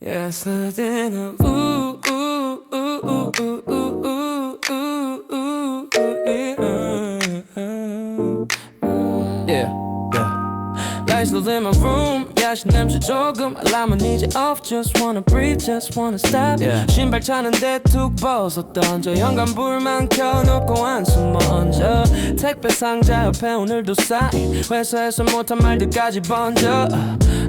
Yesterday는 Yeah, yeah. Lights low in my room. 야식 냄새 조금. 알람은 이제 off. Just wanna breathe, just wanna stop. Yeah. 신발 차는데 툭 벗어 던져. 현관불만 켜놓고 한숨 먼저. 택배 상자 옆에 오늘도 쌓인 회사에서 못한 말들까지 번져.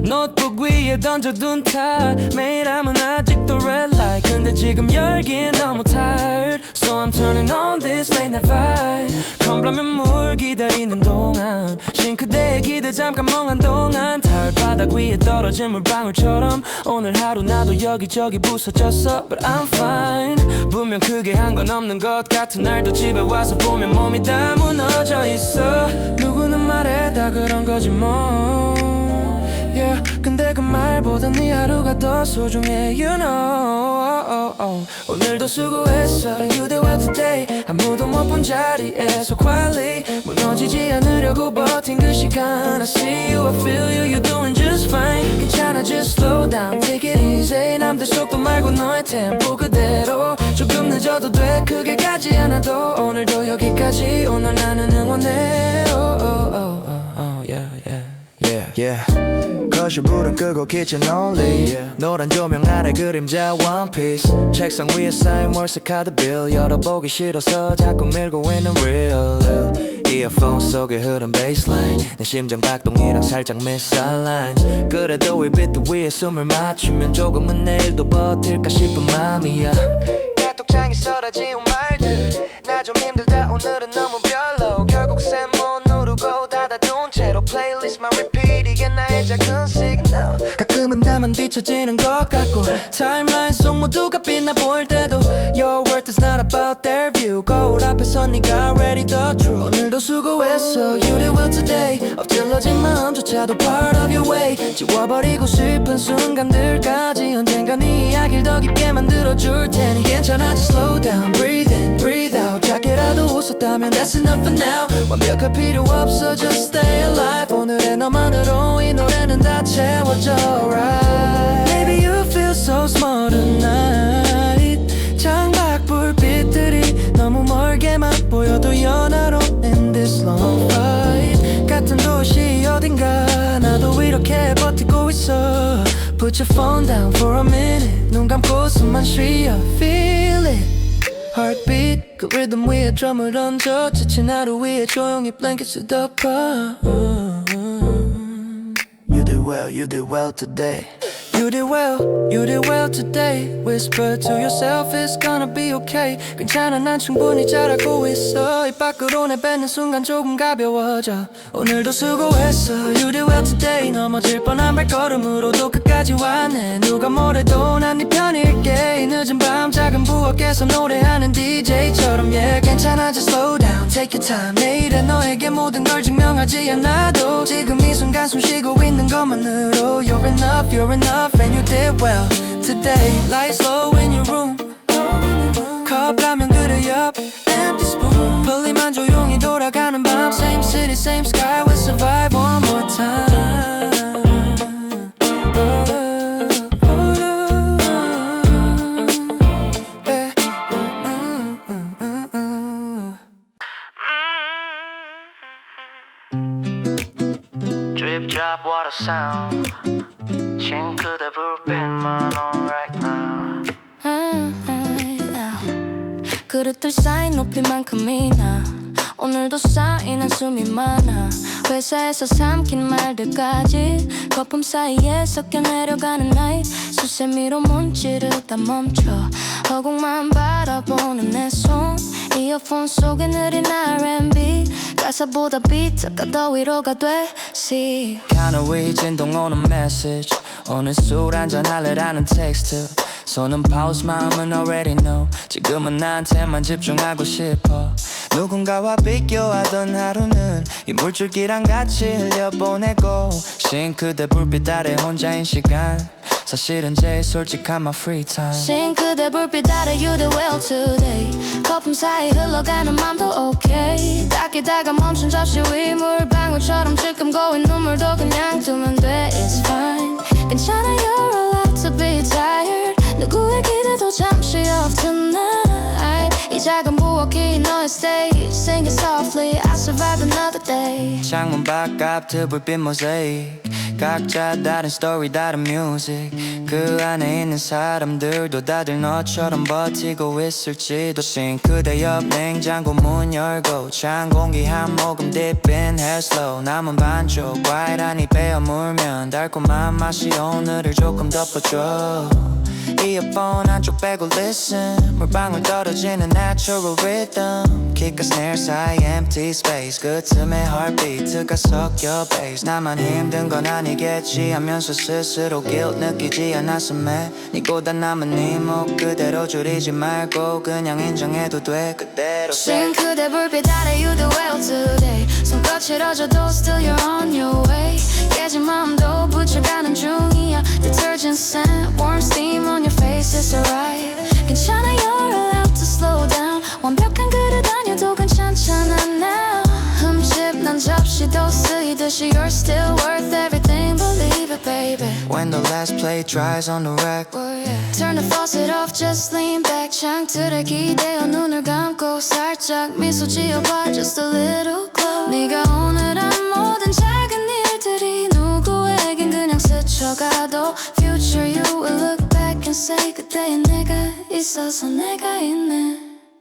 노트북 위에 던져둔 탓. 매일 하면 아직도 red light. 근데 지금 열기엔 너무 tired. So I'm turning on this late night vibe. 컴블라면 물 기다리는 동안 싱크대에 기대 잠깐 멍한 동안 타월 바닥 위에 떨어진 물방울처럼 오늘 하루 나도 여기저기 부서졌어. But I'm fine. 분명 크게 한 건 없는 것 같은 날도 집에 와서 보면 몸이 다 무너져 있어. 누구는 말해 다 그런 거지 뭐. Yeah, 근데 그 말보다 네 하루가 더 소중해 You know 오늘도 수고했어 You did well today 아무도 못 본 자리에서 quietly 무너지지 않으려고 버틴 그 시간 I see you, I feel you, you're doing just fine 괜찮아 just slow down, take it easy 남들 속도 말고 너의 템포 그대로 조금 늦어도 돼 크게 가지 않아도 오늘도 여기까지 오늘 나는 응원해 yeah, yeah, yeah, yeah. 거실 불은 끄고 kitchen only yeah. 노란 조명 아래 그림자 one piece 책상 위에 쌓인 월세 카드 빌 열어보기 싫어서 자꾸 밀고 있는 real 이어폰 속에 흐른 baseline 내 심장 박동이랑 살짝 misaligned 그래도 이 비트 위에 숨을 맞추면 조금은 내일도 버틸까 싶은 맘이야 카톡창에 쏟아지운 말들 나 좀 힘들다 오늘은 너무 별로 결국 샘 못 누르고 닫아둔 채로 플레이리스트만 repeat 이게 나의 작은 시그널 가끔은 나만 뒤처지는 것 같고 타임라인 속 모두가 빛나 보일 때도 Your worth is not about their view 거울 앞에서 네가 ready the truth 오늘도 수고했어 You did well today 엎질러진 마음조차도 part of your way 지워버리고 싶은 순간들까지 언젠가 네 이야기를 더 깊게 만들어줄 테니 괜찮아 just slow down breathe in breathe out 작게라도 웃었다면 that's enough for now 완벽할 필요 없어 just stay alive 오늘의 너만으로 이 노래는 다 채워져 right Maybe you feel so small tonight 창밖 불빛들이 너무 멀게만 보여도 연하로 in this long fight 같은 도시 어딘가 나도 이렇게 버티고 있어 Put your phone down for a minute 눈 감고 숨만 쉬어 Feel it Heartbeat 그 리듬 위에 드럼을 얹어 지친 하루 위에 조용히 blankets 덮어 You did well today You did well today Whisper to yourself it's gonna be okay 괜찮아 난 충분히 잘하고 있어 입 밖으로 내뱉는 순간 조금 가벼워져 오늘도 수고했어 You did well today 넘어질 뻔한 발걸음으로도 끝까지 왔네 누가 뭐래도 난 네 편일게 이 늦은 밤 작은 부엌에서 노래하는 DJ처럼 Yeah 괜찮아 just slow down Take your time 내일의 너에게 모든 걸 증명하지 않아도 지금 이 순간 숨 쉬고 있는 것만으로 You're enough and you did well today Lights low in your room 컵라면 그릇 옆 empty spoon 분리만 조용히 돌아가는 밤 Same city same sky we'll survive one more time Drip drop water sound 싱크대 불빛만 on right now 그릇들 쌓인 높이만큼이나 오늘도 쌓인 한숨이 많아 회사에서 삼킨 말들까지 거품 사이에 섞여 내려가는 나잇 수세미로 문지르다 멈춰 허공만 바라보는 내 손 이어폰 속에 느린 R&B 가사보다 비트가 더 위로가 돼 See 카누 위 진동 오는 메시지 오늘 술 한잔 할래라는 텍스트 손은 pause 마음은 already know 지금은 나한테만 집중하고 싶어 누군가와 비교하던 하루는 이 물줄기랑 같이 흘려보내고 싱크대 불빛 아래 혼자인 시간 사실은 제일 솔직한 my free time 싱크대 불빛 아래 you did well today 거품 사이 흘러가는 맘도 okay 닦이다가 멈춘 접시 위 물방울처럼 질끔 고인 눈물도 그냥 두면 돼 It's fine 괜찮아 you're allowed to be tired she off tonight 이 작은 부엌이 너의 stage Sing it softly I survived another day 창문 바깥 불빛 모자이크 각자 다른 스토리 다른 뮤직 그 안에 있는 사람들도 다들 너처럼 버티고 있을지도 싱크대 옆 냉장고 문 열고 찬 공기 한 모금 deep inhale slow 남은 반쪽 과일 한입 베어 물면 달콤한 맛이 오늘을 조금 덮어줘 이어폰 한쪽 빼고 listen 물방울 떨어지는 natural rhythm kick a snare 사이 empty space 그 틈에 heartbeat가 섞여 bass 나만 힘든 건 아니겠지 하면서 스스로 guilt 느끼지 않았음에 니보다 남은 네 목 그대로 줄이지 말고 그냥 인정해도 돼 그대로 싱크대 불빛 아래 you do well today 손끝 치러져도 still you're on your way 깨진 마음도 붙여가는 중이야 Detergent scent warm steam on your face it's alright 괜찮아 you're allowed to slow down 완벽한 그릇 아니어도 괜찮잖아 now 흠집 난 접시도 쓰이듯이 you're still worth everything believe it baby When the last plate dries on the rack Turn the faucet off, just lean back 창틀에 기대어 눈을 감고 살짝 미소 지어봐 just a little glow 네가 오늘 한 모든 작은 일들이 누구에겐 그냥 스쳐가도 Future you will look back and say 그때의 내가 있어서 내가 있네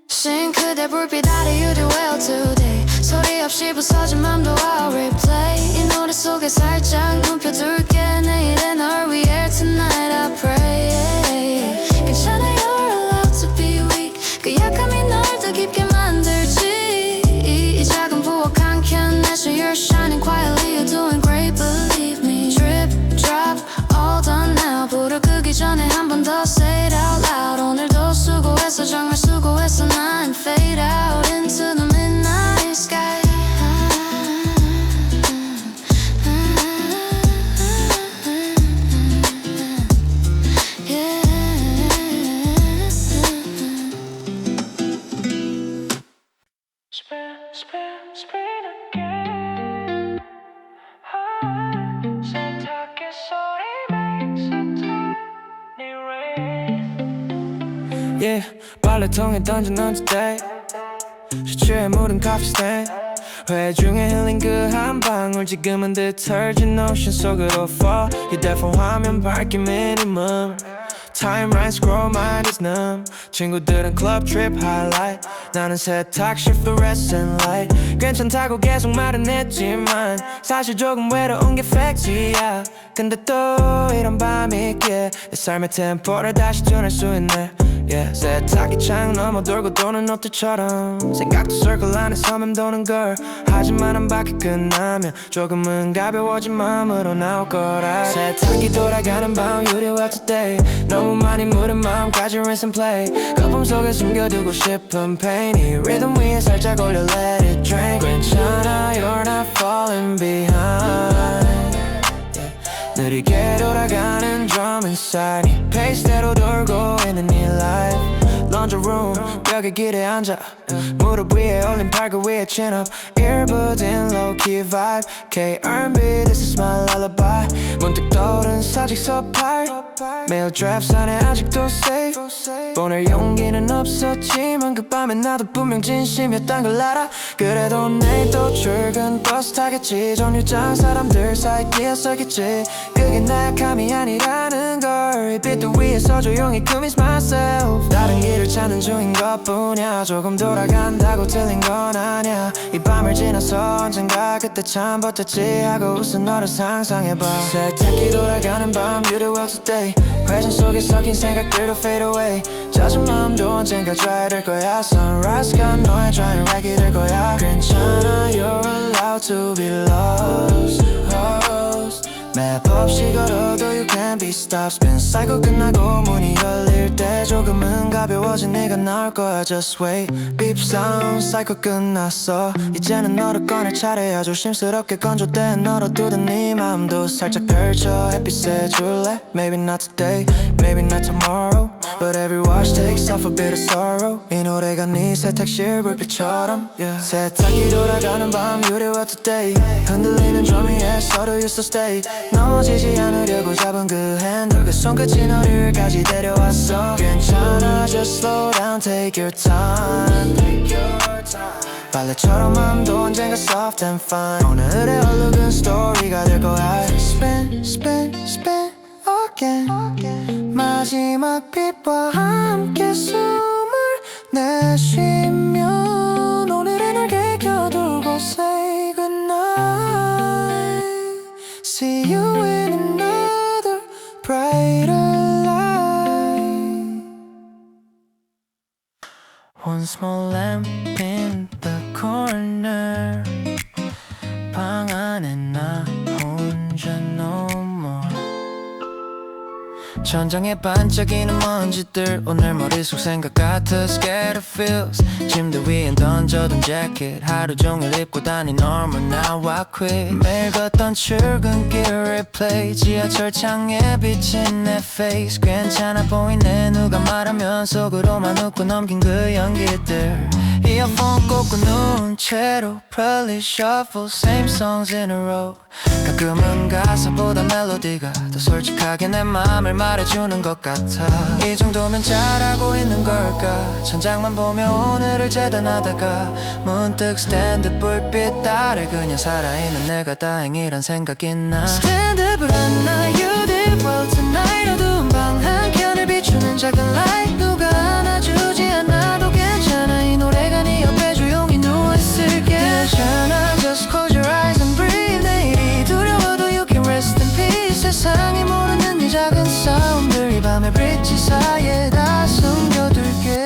싱크대 불빛 아래 you do well today 소리 없이 부서진 맘도 I'll replay 이 노래 속에 살짝 눕혀둘게 내일의 널 위해 tonight I pray 괜찮아 you're allowed to be weak 그 약함이 널 더 깊게 만들지 이 작은 부엌 한켠 내서 you're shining quietly you're doing great believe me drip drop all done now 불을 끄기 전에 한 번 더 say it out loud 오늘도 수고했어 정말 수고했어 난 fade out into the midnight sky Spin again 세탁기 소리 makes a tiny rain Yeah 빨래통에 던져놓은 today 셔츠에 묻은 커피 스테인 회 중에 흘린 그 한 방울 지금은 detergent ocean 속으로 fall 휴대폰 화면 밝기 minimum Timeline scroll mind is numb 친구들은 club trip highlight 나는 세탁실 fluorescent light 괜찮다고 계속 말은 했지만 사실 조금 외로운 게 팩트야 근데 또 이런 밤이 있기에 내 삶의 템포를 다시 둔할 수 있네 yeah. 세탁기 창 넘어 돌고 도는 옷들처럼 생각도 circle 안에서 맴도는 걸 하지만 한 바퀴 끝나면 조금은 가벼워진 마음으로 나올 거라 세탁기 돌아가는 밤 you do well today 너무 많이 묻은 마음까지 rinse and play 거품 속에 숨겨두고 싶은 pain 이 rhythm 위에 살짝 올려 let it drain 괜찮아 you're not falling behind 느리게 돌아가는 drum inside 네 페이스대로 돌고 있는 네 life Laundry room 벽에 기대 앉아 무릎 위에 올린 팔그 위에 chin up Earbuds in low key vibe K.R.B. this is my lullaby 문득 떠오른 사직서 팔 매일 drafts 안에 아직도 safe 보낼 용기는 없었지만 그 밤에 나도 분명 진심이었단 걸 알아 그래도 내일 또 출근 버스 타겠지 정류장 사람들 사이 끼어서겠지 그게 나 약함이 아니라는 걸 이 빛도 위에서 조용히 commit myself 다른 길을 찾는 중인 것뿐이야 조금 돌아간다고 틀린 건 아니야 이 밤을 지나서 언젠가 그때 참 버텼지 하고 웃은 너를 상상해봐 세탁기 돌아가는 밤 you do well today 회전 속에 섞인 생각들도 fade away 젖은 마음도 언젠가 dry 될 거야 Sunrise가 너의 dry rag이 될 거야 괜찮아 you're allowed to be lost 맵 없이 걸어도 you can't be stopped spin cycle 끝나고 문이 열릴 때 조금은 가벼워진 네가 나올 거야 just wait beep sound cycle 끝났어 이제는 너를 꺼낼 차례야 조심스럽게 건조된 너로 두던 네 마음도 살짝 펼쳐 햇빛에 줄래 Maybe not today, maybe not tomorrow But every wash takes off a bit of sorrow. 이 노래가 네 세탁실 불빛처럼 세탁기 돌아가는 밤 You do what today 흔들리는 drum 위에 서로 used to stay 넘어지지 않으려고 잡은 그 핸들 그 손끝이 너를까지 데려왔어 괜찮아 just slow down take your time 빨래처럼 마음도 언젠가 soft and fine 오늘의 얼룩은 스토리가 될 거야 Spin, spin, spin again 마지막 빛과 함께 숨을 내쉬면 오늘의 날 개겨두고 say goodnight See you in another brighter light One small lamp in the corner 방 안에 나 혼자 no more 천장에 반짝이는 먼지들 오늘 머릿속 생각 같아 scared of feels 침대 위엔 던져둔 재킷 하루 종일 입고 다닌 armor now I quit 매일 걷던 출근길 replay 지하철 창에 비친 내 face 괜찮아 보이네 누가 말하면 속으로만 웃고 넘긴 그 연기들 이어폰 꽂고 누운 채로 probably shuffle same songs in a row 가끔은 가사보다 멜로디가 더 솔직하게 내 맘을 말해주는 것 같아 이 정도면 잘하고 있는 걸까 천장만 보며 오늘을 재단하다가 문득 스탠드 불빛 아래 그냥 살아있는 내가 다행이란 생각이 나 스탠드를 안나 You did well tonight 어두운 방 한켠을 비추는 작은 light 누가 안아주지 않아도 괜찮아 이 노래가 네 옆에 조용히 누워있을게 괜찮아 just close your eyes and breathe 내일이 두려워도 you can rest in peace 세상이 모르는 네 작은 싸움들 이 밤의 브릿지 사이에 다 숨겨둘게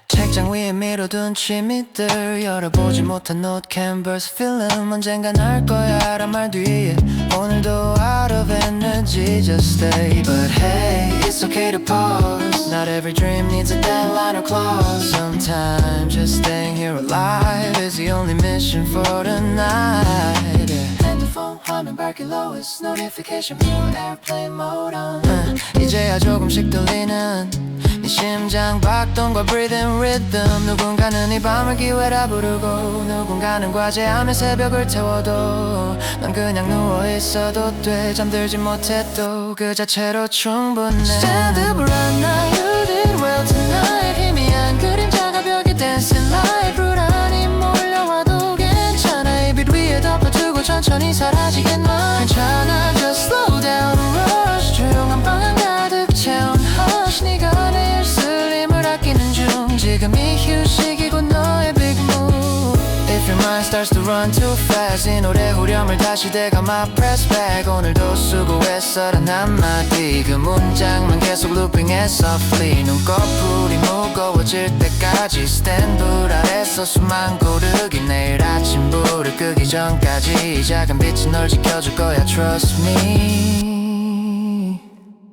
책장 위에 밀어둔 취미들 열어보지 못한 옷 canvas film 언젠가 날 거야 라는 말 뒤에 오늘도 out of energy just stay But hey it's okay to pause Not every dream needs a deadline or clause Sometimes just staying here alive is the only mission for tonight 핸드폰 화면 밝기 lowest notification pure airplane mode on 이제야 조금씩 들리는 네 심장 박동과 breathing rhythm 누군가는 이 밤을 기회라 부르고 누군가는 과제하며 새벽을 태워도 난 그냥 누워있어도 돼 잠들지 못해도 그 자체로 충분해 Stand up right now you did well tonight 희미한 그림자가 벽에 dancing light 불안이 몰려와도 괜찮아 이 빛 위에 덮어두고 천천히 사라지겠나 괜찮아 just slow down rush 조용한 방 안 가득 채운 hush 네가 내일 쓸 힘을 아끼는 중 지금 이 휴식이고 너의 big move If your mind starts to run too fast 이 노래 후렴을 다시 대감아 press back 오늘도 수고했어란 한마디 그 문장만 계속 looping해 softly 눈꺼풀이 무거워질 때까지 스탠드 아래서 숨만 고르기 내일 아침 불을 끄기 전까지 이 작은 빛이 널 지켜줄 거야 trust me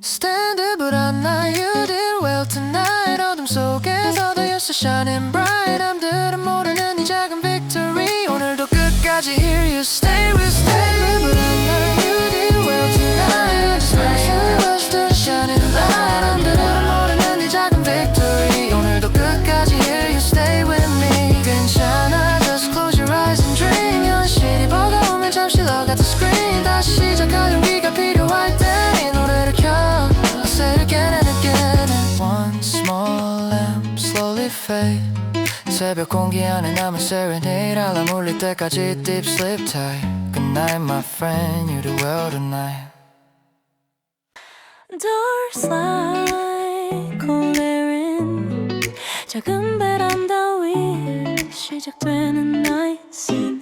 Stand up but I'm not you did well tonight 어둠 속에서도 you're so shining bright 남들은 모르는 이 작은 victory 오늘도 끝까지 here you stay with stay but I'm not you did well tonight just like you was the shining light 남들은 모르는 이 작은 victory 오늘도 끝까지 here you stay with me 괜찮아 just close your eyes and dream 현실이 버거우면 잠시 log out the screen 다시 시작할 용기가 필요할 때 이 노래를 켜 I'll say it again and again and one small lamp slowly fade 새벽 공기 안에 남은 serenade 알람 울릴 때까지 deep sleep tight Good night my friend you do well tonight Door slide 고내린 작은 베란다 위 시작되는 night scene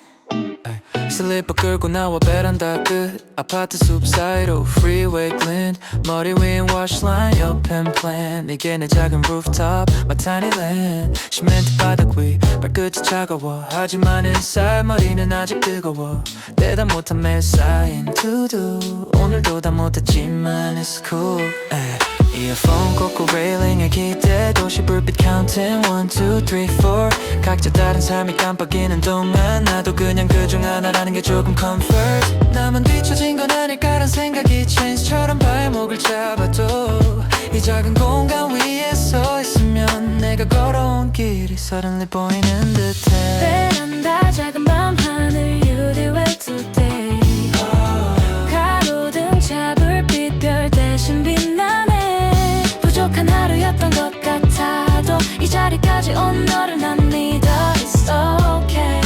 슬리퍼 끌고 나와 베란다 끝 아파트 숲 사이로 freeway glint 머리 위엔 washline 옆엔 plan 이게 내 작은 rooftop my tiny land 시멘트 바닥 위 발끝이 차가워 하지만 inside 머리는 아직 뜨거워 대답 못한 매일 쌓인 to do 오늘도 다 못했지만 it's cool 이어폰 꽂고 레일링에 기대 도시 불빛 counting 1, 2, 3, 4 각자 다른 삶이 깜빡이는 동안 나도 그냥 그중 하나라는 게 조금 comfort 나만 뒤처진 건 아닐까란 생각이 chain처럼 발목을 잡아도 작은 공간 위에 서 있으면 내가 걸어온 길이 suddenly 보이는 듯해 베란다 작은 밤 하늘 You do well today 가로등 차불빛 별 대신 빛나네 부족한 하루였던 것 같아도 이 자리까지 온 너를 난 믿어 It's okay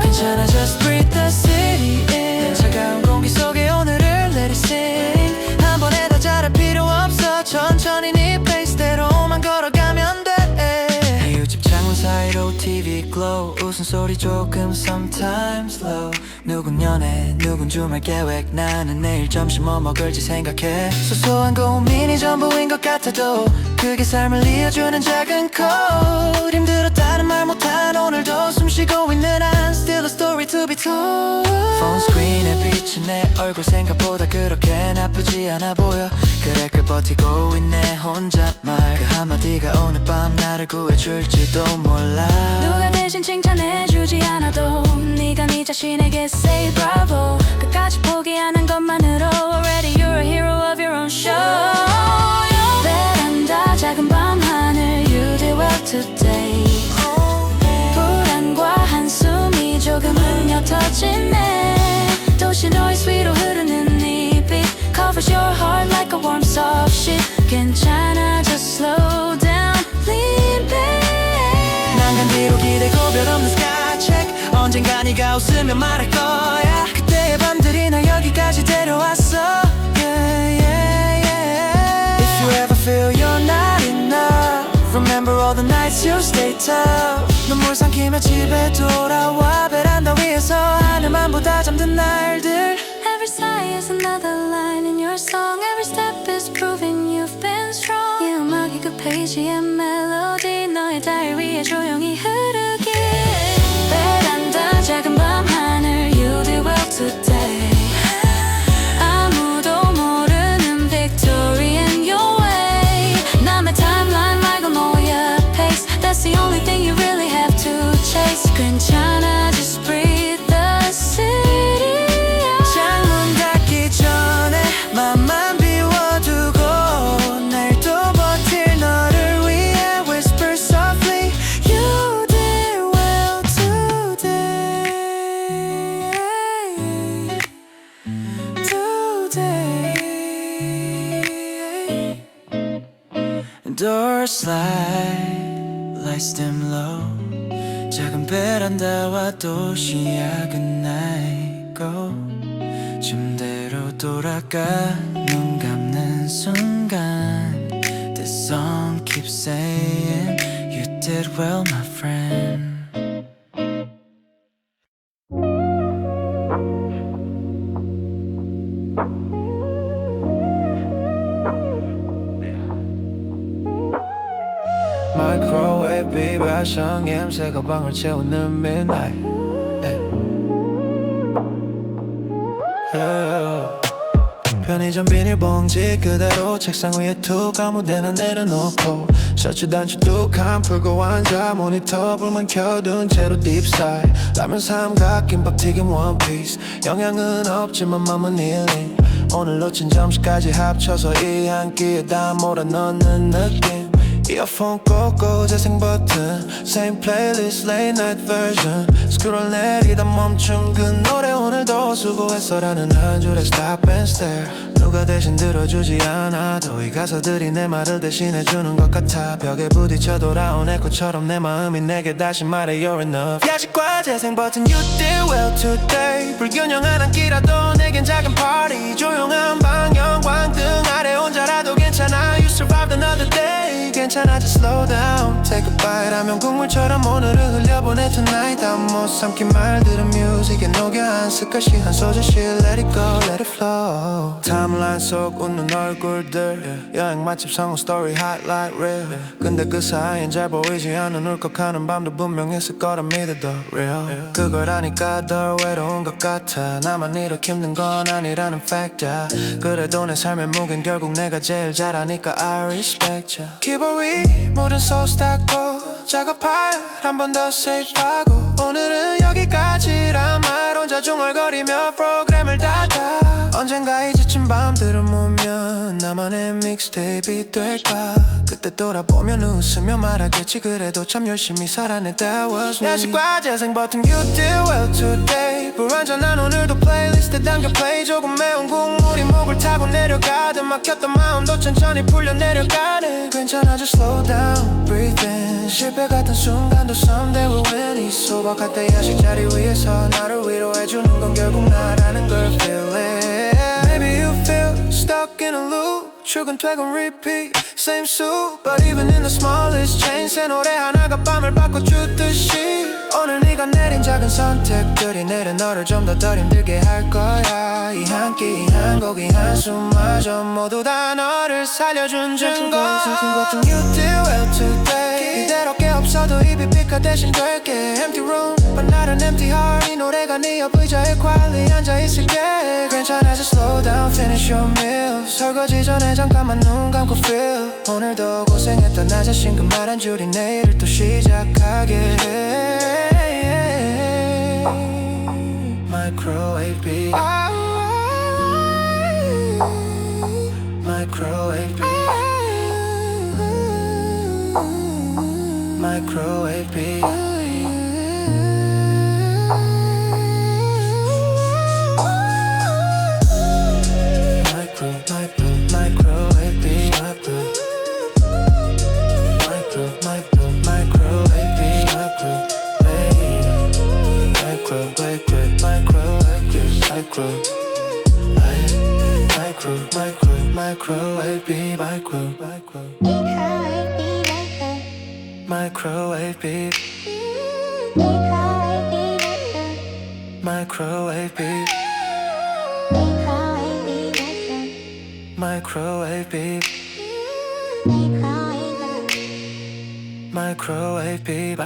괜찮아 just breathe the city in 차가운 공기 속에 오늘을 let it sing 한 번에 다 잘할 필요 없어 천천히 네 페이스대로만 걸어가면 돼 이웃집 창문 사이로 TV glow 웃음소리 조금 sometimes low 누군 연애 누군 주말 계획 나는 내일 점심 뭐 먹을지 생각해 소소한 고민이 전부인 것 같아도 그게 삶을 이어주는 작은 콜 힘들었다는 말 못한 오늘도 숨쉬고 있는 한 Still a story to be told 폰 스크린에 비친 내 얼굴 생각보다 그렇게 나쁘지 않아 보여 그래 그 버티고 있네 혼잣말 그 한마디가 오늘 밤 나를 구해줄지도 몰라 누가 대신 칭찬해주지 않아도 네가 네 자신에게 say bravo 끝까지 포기 안 한 것만으로 Already you're a hero of your own show 베란다 작은 밤 하늘 You did well today 불안과 한숨이 조금은 옅어지네 도시 노이즈 위로 흐르는 이 빛 Covers your heart like a warm soft sheet 괜찮아 just slow down lean back 난간 뒤로 기대고 별 없는 sky check 언젠가 네가 웃으며 말할 거야 그때의 밤들이 날 여기까지 데려왔어 yeah, yeah, yeah. If you ever feel you're not enough Remember all the nights you stay tough 눈물 삼키며 집에 돌아와 베란다 위에서 하늘만 보다 잠든 날들 Every sigh is another line in your song Every step is proving you've been strong 이 음악이 그 페이지의 멜로디 너의 다이어리에 조용히 흐르길 베란다 작은 밤 하늘 You do well today 아무도 모르는 victory in your way 남의 timeline 말고 너의 pace That's the only thing you really have to chase 괜찮아 just breathe the city 창문 닫기 전에 맘만 비워두고 날 또 버틸 너를 위해 whisper softly You did well today Doors slide, lights dim low 작은 베란다와 도시 야근 나이고 침대로 돌아가 눈 감는 순간 This song keeps saying You did well my friend Microwave 비바성 냄새가 방을 채우는 midnight 편의점 비닐봉지 그대로 책상 위에 툭 아무데나 내려놓고 셔츠 단추 뚝함 풀고 앉아 모니터 불만 켜둔 채로 딥사이 라면 삼각 김밥 튀김 원피스 영양은 없지만 맘은 힐링 오늘 놓친 점심까지 합쳐서 이 한 끼에 다 몰아넣는 느낌 이어폰 꽂고 재생 버튼 Same playlist late night version 스크롤 내리다 멈춘 그 노래 오늘도 수고했어라는 한 줄에 stop and stare 누가 대신 들어주지 않아도 이 가사들이 내 말을 대신해주는 것 같아 벽에 부딪혀 돌아온 에코처럼 내 마음이 내게 다시 말해 You're enough 야식과 재생 버튼 You did well today 불균형한 한 끼라도 내겐 작은 party 조용한 방 형광등 아래 혼자라도 괜찮아 You survived another day 괜찮아 just slow down Take a bite 하면 국물처럼 오늘을 흘려보내 tonight 다 못 삼킨 말들은 뮤직에 녹여 한 스카시 한 소절씩 Let it go let it flow 타임라인 속 웃는 얼굴들 여행 맛집 성공 스토리 highlight reel 근데 그 사이엔 잘 보이지 않는 울컥하는 밤도 분명 있을 거라 믿어 the real 그걸 아니까 덜 외로운 것 같아 나만 이렇게 힘든 건 아니라는 fact야 그래도 내 삶의 무게는 결국 내가 제일 잘하니까 I respect ya 키보드 위 모든 소스 닦고 작업할 한 번 더 세이프하고 오늘은 여기까지란 말 혼자 중얼거리며 프로그램을 닫아 언젠가 이제쯤 밤들을 모으면 나만의 믹스테이프가 될까. 그때 돌아보면 웃으며 말하겠지 그래도 참 열심히 살아내. That was me. 야식과 재생 버튼 You did well today. 불완전한 오늘도 플레이리스트에 담겨 play. 조금 매운 국물이 목을 타고 내려가듯 막혔던 마음도 천천히 풀려 내려가네. 괜찮아 just slow down breathe in. 실패 같은 순간도 someday we'll win. 이 소박할 때 야식 자리 위에서 나를 위로해주는 건 결국 나라는 걸 feel it. Maybe you feel stuck in a loop. 출근 퇴근 repeat same soup. But even in the smallest change 새 노래 하나가 밤을 바꿔주듯이 오늘 네가 내린 작은 선택들이 내일은 너를 좀 더 힘들게 할 거야. 이 한 끼 이 한 곡 이 한숨마저 모두 다 너를 살려준 증거. You did well today. 이대로 게 없어도 입이 빛가 대신 될게. Empty room but not an empty heart. 이 노래가 네 옆 의자에 quietly 앉아있을게. 괜찮아 just slow down finish your meal. 설거지 전에 잠깐만 눈 감고 feel. 오늘도 고생했던 나 자신 그 말 한 줄이 내일을 또 시작하게 해. Microwave beat. Microwave beat. Microwave beat. Microwave beat. Microwave beat. Microwave beat. Microwave beat. Microwave beat. Microwave beat. Microwave beat.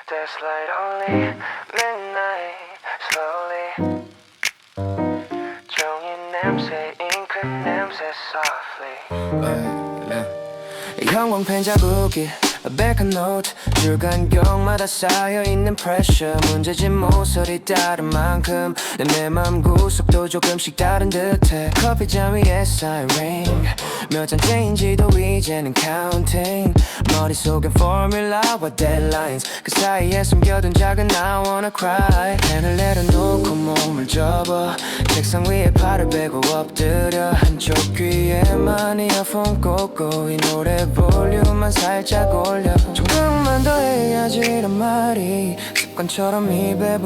There's light only midnight slowly. 종이 냄새 잉크 냄새 softly. 형광펜 자국이 백한 노트 줄 간격마다 쌓여있는 pressure. 문제집 모서리 다른 만큼 내 맘 구석도 조금씩 다른 듯해. 커피잔 위에 siren 몇 잔째인지도 이제는 counting. 머릿속엔 formula와 deadlines 그 사이에 숨겨둔 작은 I wanna cry. 펜을 내려놓고 몸을 접어 책상 위에 팔을 빼고 엎드려 한쪽 귀에만 이어폰 꽂고 이 노래 볼륨만 살짝 올려. 조금만 더 해야지란 말이 습관처럼 입에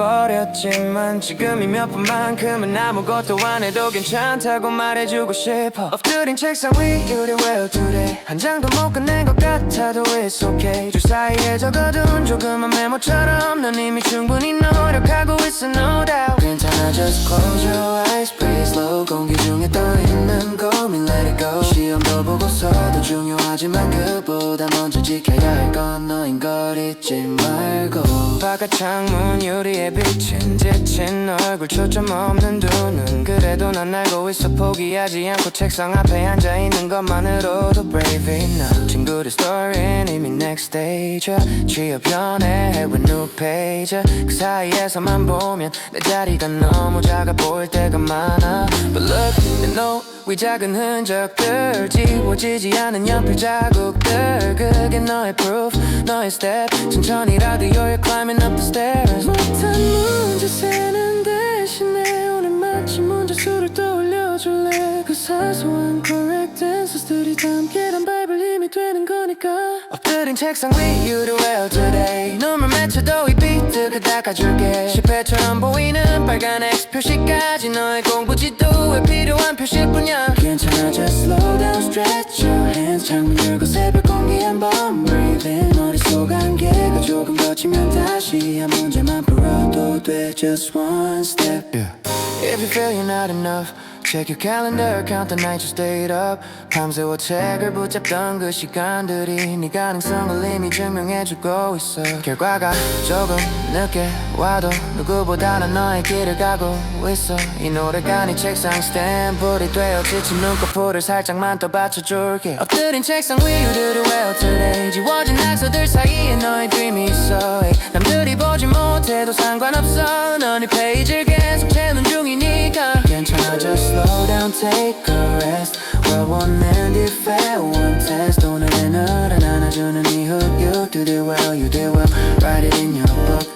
붙어버렸지만 지금 이 몇 분만큼은 아무것도 안 해도 괜찮다고 말해주고 싶어. 엎드린 책상 위 You did well today. 한 장도 못 끝낸 것 같아도 it's okay. 줄 사이에 적어둔 조그만 메모처럼 넌 이미 충분히 노력하고 있어 no doubt. 괜찮아 just close your eyes breathe slow. 공기 중에 떠있는 고민 let it go. 시험도 보고서도 중요하지만 그보다 먼저 지켜야 할 건 너인 걸 잊지 말고. 바깥 창문 유리에 비친 지친 얼굴 초점 없는 두 눈. 그래도 난 알고 있어 포기하지 않고 책상 앞에 앉아있는 것만으로도 brave enough. 친구들 스토리는 이미 next stage. 취업 연애 with new page. 그 사이에서만 보면 내 자리가 너무 작아 보일 때가 많아. But look 내 노위 작은 흔적들 지워지지 않은 연필 자국들 그게 너의 proof 너의 step. 천천히라도 you're climbing up the stairs. 못한 문제 세는 대신에 오늘 마침 문제 수를 떠올려줄래. 그 사소한 correct answers들이 담긴 바이블 힘이 되는 거니까. 엎드린 책상 위 You do well today. 눈물 맺혀도 이 비트가 닦아줄게. 실패처럼 보이는 빨간 X 표시까지 너의 공부 지도에 필요한 표시뿐이야. 괜찮아 just slow down stretch your hands. 창문 열고 새벽 공기 한번 breathe in. 머릿속 안개가 조금 거치면 다시 한 문제만 풀어도 돼 just one step. If you feel you're not enough check your calendar count the nights you stayed up. 밤새워 책을 붙잡던 그 시간들이 네 가능성을 이미 증명해주고 있어. 결과가 조금 늦게 와도 누구보다 난 너의 길을 가고 있어. 이 노래가 네 책상 스탬프리 되어 지친 눈꺼풀을 살짝만 더 받쳐줄게. 엎드린 책상 위 You did it well today. 지워진 낙서들 사이에 너의 dream이 있어. 남들이 보지 못해도 상관없어. 넌 이 페이지를 계속 채우는 중이니까. 괜찮아 take a rest Well one and if I one test 오늘의 너를 안아주는 이후 You did it well, you did well Write it in your book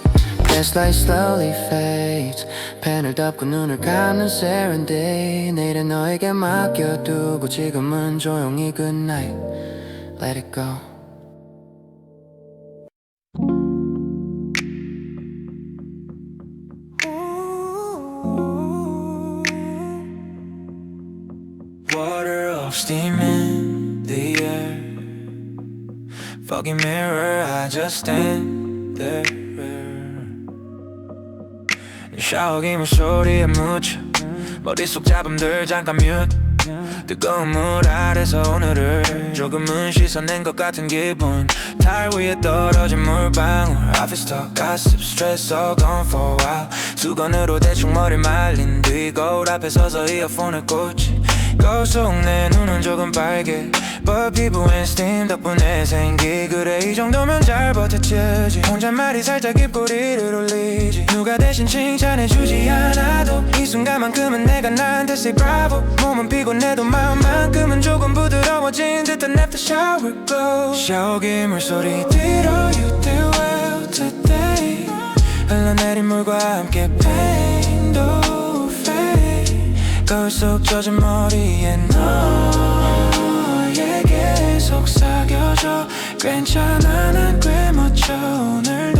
This light slowly fades 펜을 덮고 눈을 감는 serenade 내일은 너에게 맡겨두고 지금은 조용히 good night Let it go Water off steam in the air Foggy mirror, I just stand there 샤워기물 소리에 묻혀 머릿속 잡음들 잠깐 뮤트 뜨거운 물 아래서 오늘을 조금은 씻어낸 것 같은 기분 달 위에 떨어진 물방울 Office talk, gossip, stress all gone for a while 수건으로 대충 머리 말린 뒤 거울 앞에 서서 이어폰을 꽂지 거울 속 내 눈은 조금 빨개 But 피부엔 steam 덕분에 생기 그래 이 정도면 잘 버텼지 혼잣말이 살짝 입꼬리를 올리지 누가 대신 칭찬해주지 않아도 이 순간만큼은 내가 나한테 say bravo 몸은 피곤해도 마음만큼은 조금 부드러워진 듯한 after shower glow 샤워기 물소리 뒤로 you did well today 흘러내린 물과 함께 pain도 fade 거울 속 젖은 머리에 너에게 속삭여줘 괜찮아 난 꽤 멋져 오늘도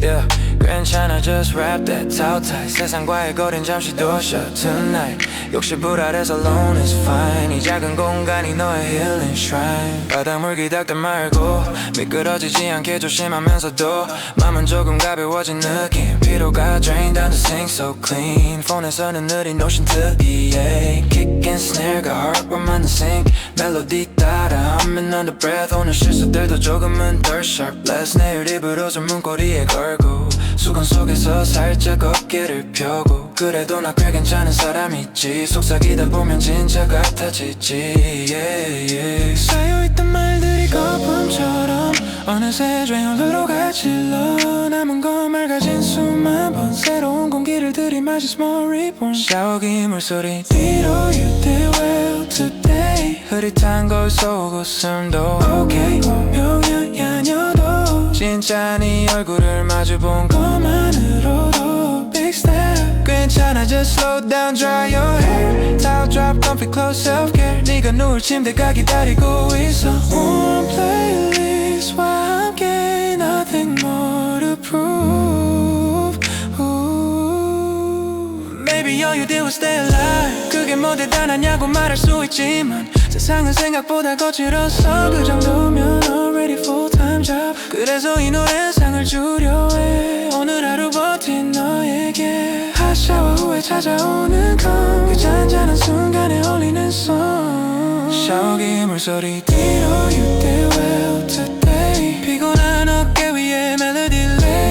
Yeah 괜찮아 just wrap that towel tight 세상과의 거린 잠시 두어줘 tonight 욕실불 아래서 alone is fine 이 작은 공간이 너의 healing shrine 바닷물 기닥대 말고 미끄러지지 않게 조심하면서도 맘은 조금 가벼워진 느낌 피로가 drain down the sink so clean 폰에서는 느린 오션 특이해 kick and snare가 heart와 맞는 sync 멜로디 따라 하면 under breath 오늘 실수들도 조금은 덜 sharp less 내일 입을 옷을 문고리에 걸고 수건 속에서 살짝 어깨를 펴고 그래도 나 꽤 괜찮은 사람이지 속삭이다 보면 진짜 같아지지 yeah, yeah. 쌓여있던 말들이 거품처럼 어느새 조용으로 갇힐러 남은 건 맑아진 수만 번 새로운 공기를 들이마시 small reborn 샤워기 물소리 뒤로 you did well today 흐릿한 거울 속 웃음도 okay 명령이 아니어도 진짜 네 얼굴을 마주본 것만으로도 big step 괜찮아 just slow down dry your hair towel drop comfy close self-care 네가 누울 침대가 기다리고 있어 warm playlist와 함께 nothing more to prove Ooh. Maybe all you did was stay alive 그게 뭐 대단하냐고 말할 수 있지만 세상은 생각보다 거칠었어 그 정도면 already full-time job 그래서 이 노래는 상을 주려 해 오늘 하루 버틴 너에게 핫샤워 후에 찾아오는 그 잔잔한 순간에 어울리는 song 샤워기 물소리 뒤로 you did well today 피곤한 어깨 위에 멜로디 lay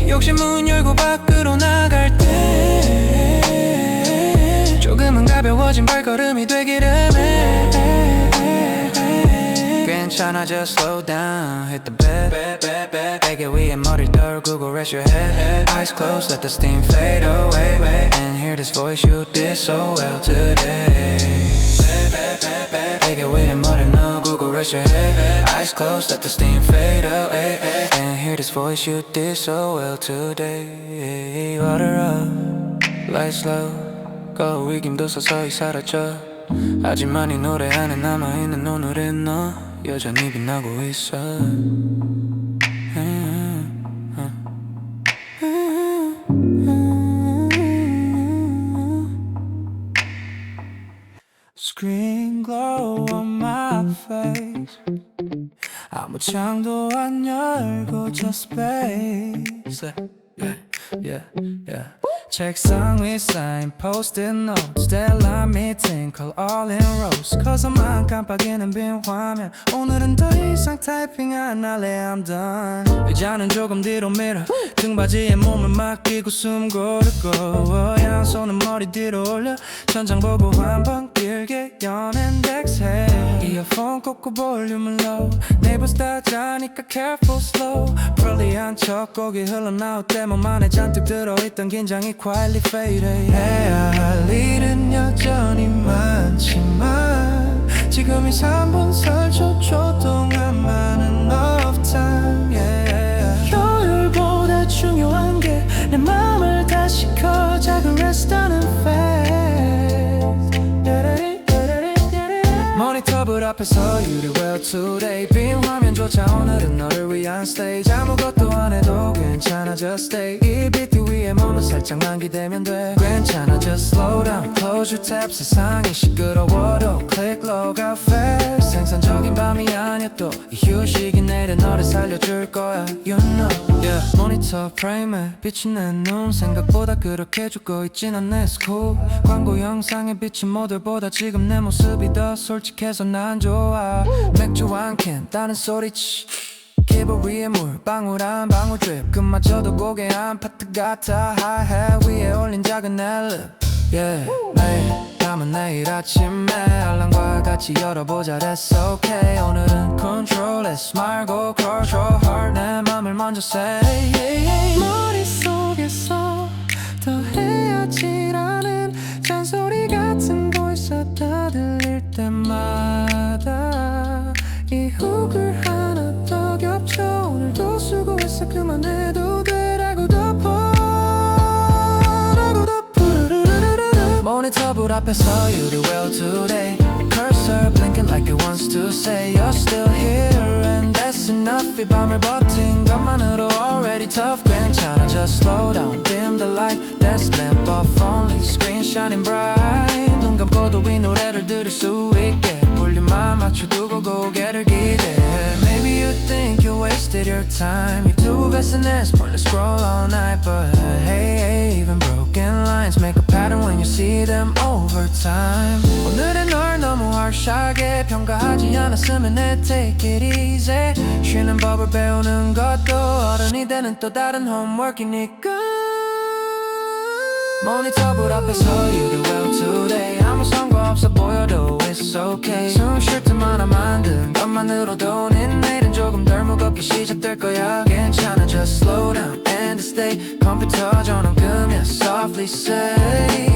욕실 문 열고 밖으로 나갈 때 조금은 가벼워진 발걸음이 되기를 해 괜찮아 just slow down hit the bed 베개 위에 머리를 떨구고 rest your head eyes closed let the steam fade away and hear this voice you did so well today 베개 위에 머리를 넣고 rest your head eyes closed let the steam fade away and hear this voice you did so well today water up light slow 거울 위김도 서서히 사라져 하지만 이 노래 안에 남아있는 오늘의 너 여전히 빛나고 있어 Screen glow on my face 아무 창도 안 열고 just space yeah. 책상 위 쌓인 post-it notes Stella meeting call all in rows 커서만 깜빡이는 빈 화면 오늘은 더 이상 타이핑 안 할래 I'm done 의자는 조금 뒤로 밀어 등받이에 몸을 맡기고 숨 고르고 양손은 머리 뒤로 올려 천장 보고 한 번 길게 연앤 exhale 이어폰 꽂고 볼륨을 low Neighbors 다 자니까 careful slow 프롤리한 척 곡이 흘러나올 때 몸 안에 잔뜩 들어있던 긴장이 quietly fading. 해야 할 일은 여전히 많지만 지금 이 3분 4초 동안만은 enough time yeah. 효율보다 중요한 게 내 맘을 다시 커 작은 rest하는 phase. 모니터불 앞에서 You did well today. 빈 화면조차 오늘은 너를 위한 stage. 아무것도 안 해도 괜찮아 just stay. 이 비트 위에 몸을 살짝만 기대면 돼. 괜찮아 just slow down close your tab. 세상이 시끄러워도 click log out fast. 생산적인 밤이 아니어도 이 휴식이 내려 너를 살려줄 거야 you know yeah. 모니터 프레임에 비친 내 눈 생각보다 그렇게 죽고 있진 않네 It's cool. 광고 영상에 비친 모델보다 지금 내 모습이 더 솔직해서 난 좋아. 맥주 한 캔 따는 소리치 키보드 위에 물방울 한 방울 drip. 그마저도 고개 한 파트 같아. 하이햇 위에 올린 작은 앨립 yeah. 매일 밤은 내일 아침에 알람과 같이 열어보자 That's okay. 오늘은 control-less 말고 control heart. 내 맘을 먼저 say 머릿속에서 더 헤어지라는 잔소리 같은 voice가 들릴 때마다 이 훅을 하나 더 겹쳐. 오늘도 수고했어 그만해도 돼라고 덮어 모니터불 앞에서 You did well today. Cursor blinking like it wants to say You're still here and that's enough. 이 밤을 버틴 것만으로 already tough. 괜찮아 just slow down dim the light. That's lamp off only screen shining bright. 눈 감고도 이 노래를 들을 수 있게 볼륨만 맞춰두고 고개를 기대. Maybe you think you wasted your time. You do best in this pointless scroll all night. But hey, even broken lines make a pattern when you see them over time. 오늘의 널 너무 harsh하게 평가하지 않았으면 해 take it easy. 쉬는 법을 배우는 것도 어른이 되는 또 다른 homework이니까. 모니터불 앞에서 You did well today. 아무 상관 없어 보여도 it's okay. 숨 쉴 틈만 만든 것만으로도 네 내일은 조금 덜 무겁게 시작될 거야. 괜찮아 just slow down and stay. 컴퓨터 전원 끄면 softly say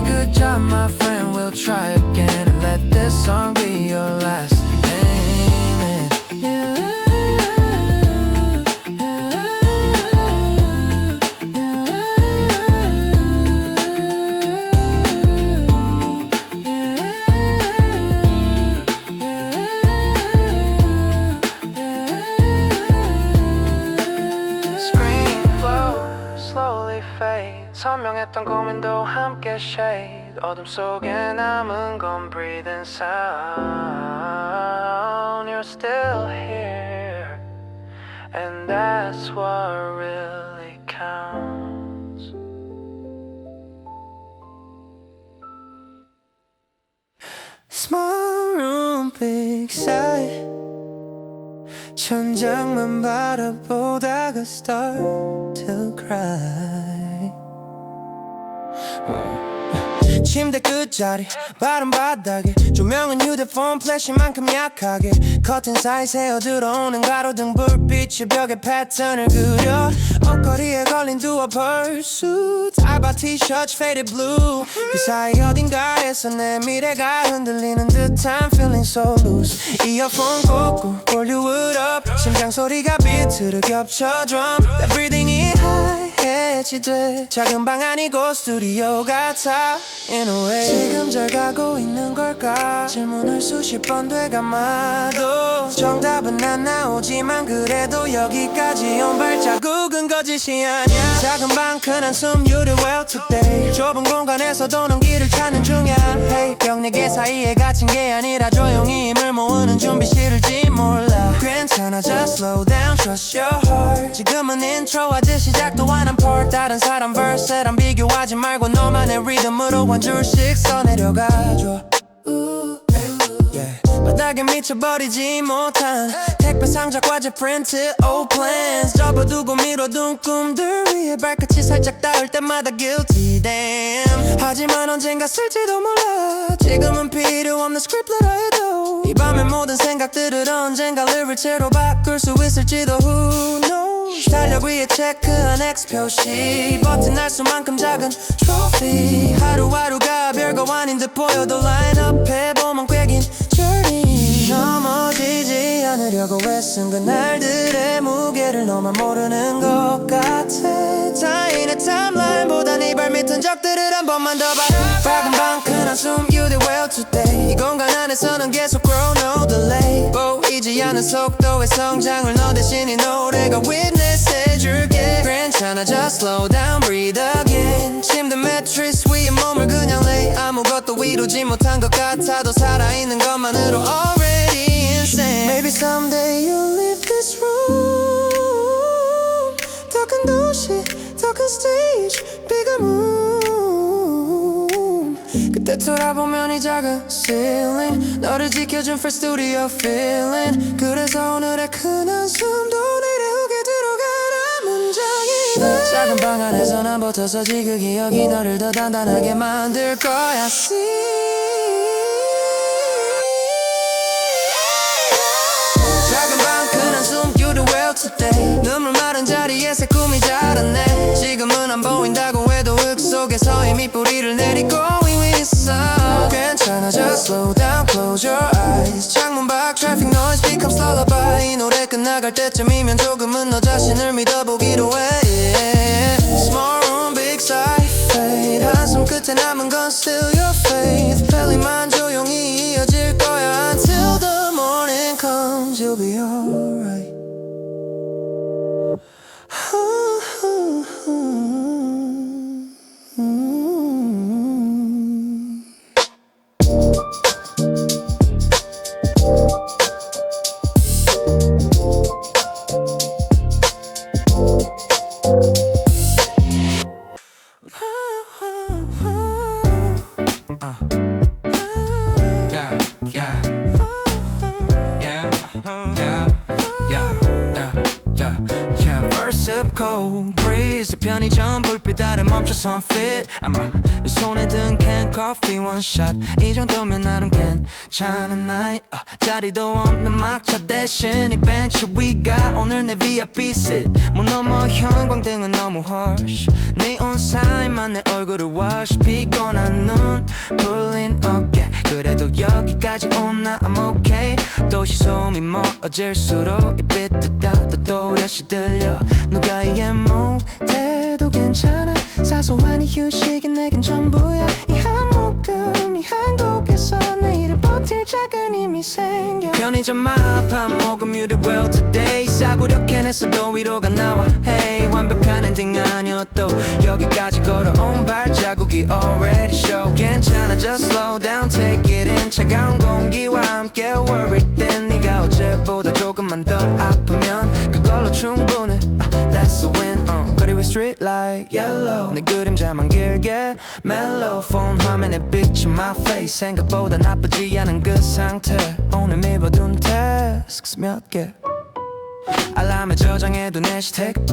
Good job my friend we'll try again. And let this song be your last name yeah. 선명했던 고민도 함께 shade. 어둠 속에 남은 건 breathing sound. You're still here and that's what really counts. Small room big sight. 천장만 바라보다가 start to cry. 침대 끝자리 바른 바닥에 조명은 휴대폰 플래시만큼 약하게 커튼 사이 새어 들어오는 가로등 불빛이 벽에 패턴을 그려. 옷걸이에 걸린 두어 pursuit 알바 티셔츠 faded blue. 그 사이 어딘가에서 내 미래가 흔들리는 듯한 feeling so loose. 이어폰 꽂고 볼륨 it up. 심장 소리가 비트를 겹쳐 drum. 내 breathing이 하얘지돼. 작은 방 아니고 스튜디오 같아 in a way. 지금 잘 가고 있는 걸까 질문을 수십 번 되감아도 정답은 안 나오지만 그래도 여기까지 온 발자국은 거짓이 아니야. 작은 방 큰 한숨 You did well today. 좁은 공간에서도 넌 길을 찾는 중이야. Hey 벽 4개 사이에 갇힌 게 아니라 조용히 힘을 모으는 준비 싫을지 몰라. 괜찮아 just slow down trust your heart. 지금은 인트로하듯 시작도 안 한 part. 다른 사람 verse랑 비교하지 말고 너만의 리듬으로 한 줄씩 써내려가줘. 바닥에 미쳐버리지 못한 택배 상자 과제 프린트 old plans. 접어두고 미뤄둔 꿈들 위에 발끝이 살짝 닿을 때마다 guilty damn. 하지만 언젠가 쓸지도 몰라. 지금은 필요 없는 스크립트라 해도 이 밤의 모든 생각들을 언젠가 lyrics로 바꿀 수 있을지도 who knows. 달력 위에 체크한 X 표시 버튼 날 수만큼 작은 트로피 하루하루가 별거 아닌 듯 보여도 라인업 해보면 꽤긴 journey 넘어지지 않으려고 애쓴 그날들의 무게를 너만 모르는 것 같아 타인의 타임라인보다 네 발밑은 적들을 한 번만 더 봐 밝은 방 큰 한숨 You did well today 이 공간 안에서는 계속 grow no delay 보이지 않는 속도의 성장을 너 대신 이 노래가 witness 해줄게 괜찮아 just slow down breathe again 침대 매트리스 위에 몸을 그냥 lay 아무것도 이루지 못한 것 같아도 살아있는 것만으로 already insane Maybe someday you'll leave this room 더 큰 도시 더 큰 stage bigger moon 그때 돌아보면 이 작은 ceiling 너를 지켜준 first studio feeling 그래서 오늘의 큰 한숨도 내려오게 들어가라 문장이 작은 방 안에서 난 붙어서지 그 기억이 너를 더 단단하게 만들 거야 작은 방 큰 한숨 You do well today 눈물 마른 자리에 새 꿈이 자랐네 지금은 안 보인다고 해도 흙 속에서 이미 뿌리를 내리고 있어 괜찮아 just slow down close your eyes 창문 밖 traffic noise becomes lullaby 이 노래 끝나갈 때쯤이면 조금은 너 자신을 믿어보기로 해 yeah. Small room big sigh fade 한숨 끝에 남은 건 still your faith 벨리만 조용히 이어질 거야 until the morning comes you'll be alright cold breeze 편의점 불빛 아래 멈춰선 fit 아마 손에 든 캔 커피 one shot 이 정도면 나름 괜찮은 night 자리도 없는 막차 대신 이 벤치 위가 오늘 내 VIP seat 문 너머 형광등은 너무 harsh 네온 사인만 내 얼굴을 wash 피곤한 눈 풀린 어깨 그래도 여기까지 온 나 I'm okay 도시 소음이 멀어질수록 이 비트가 더 또렷이 들려 누가 이해 못해도 괜찮아 사소한 이 휴식이 내겐 전부야 이 한 모금 이 한 곡에서 내일을 버틸 작은 힘이 생겨 편의점 앞 한 모금 You did well today 싸구려 캔에서도 위로가 나와 Hey 완벽한 엔딩 아니어도 여기까지 걸어온 발자국이 already show 괜찮아 just slow down take it in 차가운 공기와 함께 worried then 네가 어제보다 조금만 더 아프면 그걸로 충분해 That's a win 그리고 street light yellow 내 그림자만 길게 mellow 폰 화면에 비친 my face 생각보다 나쁘지 않은 그 상태 오늘 밀어둔 tasks 몇 개 알람에 저장해둔 해시태그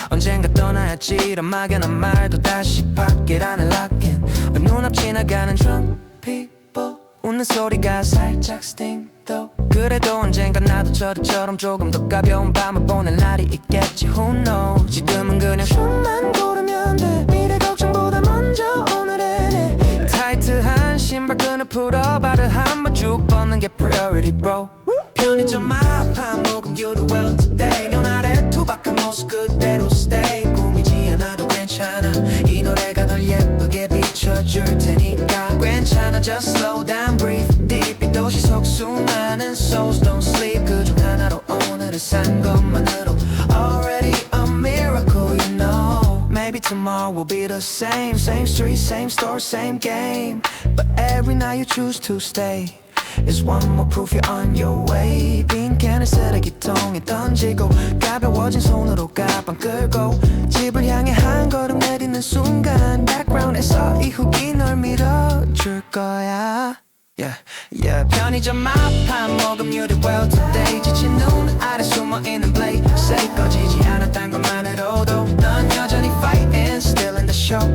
언젠가 떠나야지 이런 막연한 말도 다시 밖이라는 락인 눈앞 지나가는 drunk people 웃는 소리가 살짝 sting though 그래도 언젠가 나도 저들처럼 조금 더 가벼운 밤을 보낼 날이 있겠지 Who knows 지금은 그냥 숨만 고르면 돼 미래 걱정보다 먼저 오늘의 내 타이트한 신발끈을 풀어 발을 한번 쭉 뻗는 게 priority bro 편의점 앞 한 모금 You do well today 눈 아래 투박한 모습 그대로 stay 꾸미지 않아도 괜찮아 이 노래가 널 예쁘게 비춰줄 테니까 괜찮아 just slow down breathe deep 이 도시 속 수많은 souls don't sleep 그중 하나로 오늘을 산 것만으로 already a miracle you know maybe tomorrow will be the same same street same store same game but every night you choose to stay It's one more proof you're on your way 빈 캔을 쓰레기통에 던지고 가벼워진 손으로 가방 끌고 집을 향해 한 걸음 내딛는 순간 background에서 이 훅이 널 밀어줄 거야 Yeah, yeah. 편의점 앞 한 모금 You did well today 지친 눈 아래 숨어있는 play Say 꺼지지 않았단 것만으로도 넌 여전히 fighting Still in the show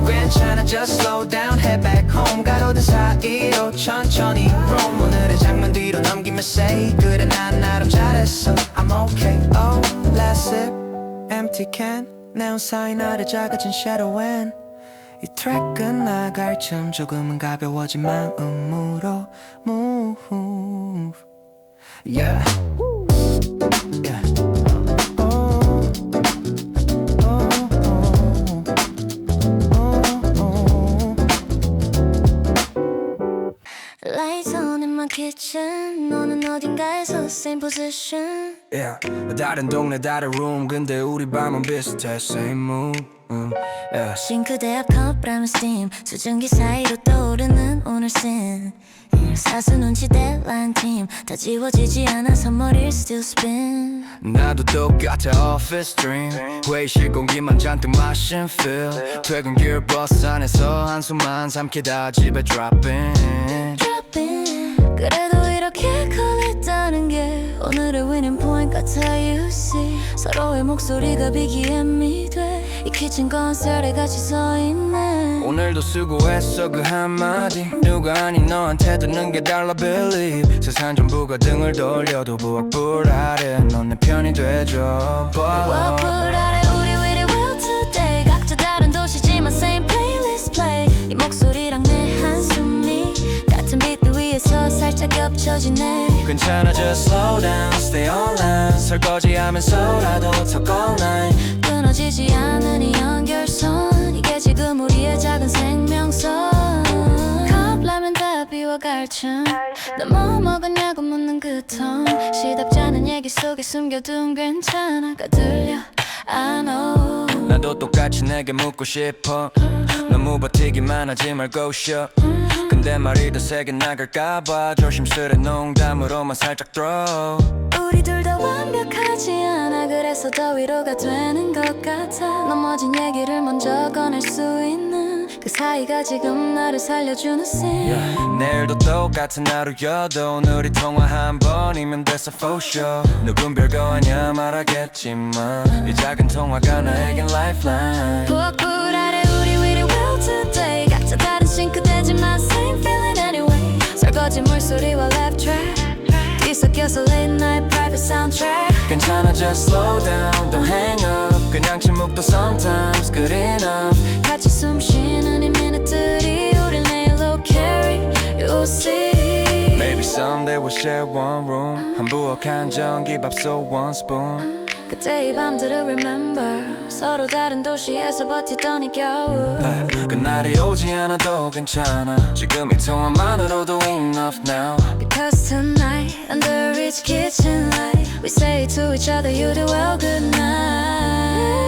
괜찮아 just slow down Head back home 가로등 사이로 천천히 roam 오늘의 장면 뒤로 넘기며 say 그래 난 나름 잘했어 I'm okay Oh, last sip empty can 네온 사인 아래 작아진 shadow and 이 트랙은 나갈 쯤 조금은 가벼워진 마음으로 move yeah yeah Lights on in my kitchen 너는 어딘가에서 same position Yeah. 다른 동네 다른 room 근데 우리 방은 비슷해 same mood yeah. 싱크대 앞 컵라면 steam 수증기 사이로 떠오르는 오늘 씬 사수 눈치 데드라인 팀다 지워지지 않아서 머리를 still spin 나도 똑같아 office dream 회의실 공기만 잔뜩 마신 feel 퇴근길 버스 안에서 한숨만 삼키다 집에 drop in 그래도 이렇게 걸렸다는 게 오늘의 winning point 같아 you see 서로의 목소리가 BGM이 돼이 키친 콘서트에 같이 서있네 오늘도 수고했어 그 한마디 누가 아닌 너한테 듣는 게 달라 believe 세상 전부가 등을 돌려도 부엌불 아래 넌 내 편이 돼줘 부엌불 아래 우리 really well today 각자 다른 도시지만 same playlist play 이 목소리랑 내 한숨이 같은 비트 위에서 살짝 겹쳐지네 괜찮아 just slow down stay online 설거지하면서라도 talk all night 끊어지지 않은 이 연결선 이게 지금 우리의 작은 생명선 컵라면 다 비워갈 쯤너 뭐 먹었냐고 묻는 그 톤 시답지 않은 얘기 속에 숨겨둔 괜찮아가 들려 I know 나도 똑같이 내게 묻고 싶어 너무 버티기만 하지 말고 쉬어 근데 말이 더 세게 나갈까봐 조심스레 농담으로만 살짝 throw 우리 둘 다 완벽하지 않아 그래서 더 위로가 되는 것 같아 넘어진 얘기를 먼저 꺼낼 수 있는 그 사이가 지금 나를 살려주는 scene 내일도 똑같은 하루여도 오늘이 통화 한 번이면 됐어 for sure 누군 별거 아냐 말하겠지만 이 작은 통화가 나에겐 lifeline 부엌불 아래 우리 really well today 각자 다른 싱크대지만 same feeling anyway 설거지 물소리와 left track 뒤섞여서 late night private soundtrack 괜찮아 just slow down don't hang up 그냥 침묵도 sometimes good enough 같이 숨 쉬는 이 미니트들이 우릴 내일로 carry you'll see Maybe someday we'll share one room 한 부엌 한 전기밥솥 one spoon 그때 이 밤들을 remember 서로 다른 도시에서 버티던 이 겨울 그날이 오지 않아도 괜찮아 지금 이 통화만으로도 enough now Because tonight under each kitchen light we say to each other you do well good night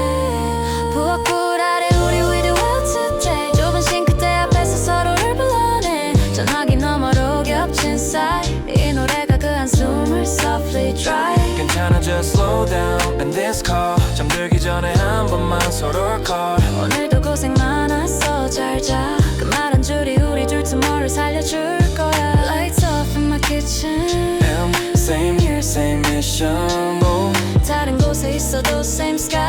부엌불 아래 우리 we do well today 좁은 싱크대 앞에서 서로를 불러내 전화기 너머로 겹친 사이 이 노래가 그 한숨을 softly dry 괜찮아 just slow down and this call 잠들기 전에 한 번만 서로를 call 오늘도 고생 많았어 잘 자 그 말 한 줄이 우리 둘 tomorrow 살려줄 거야 Lights off in my kitchen Same here same mission 다른 곳에 있어도 same sky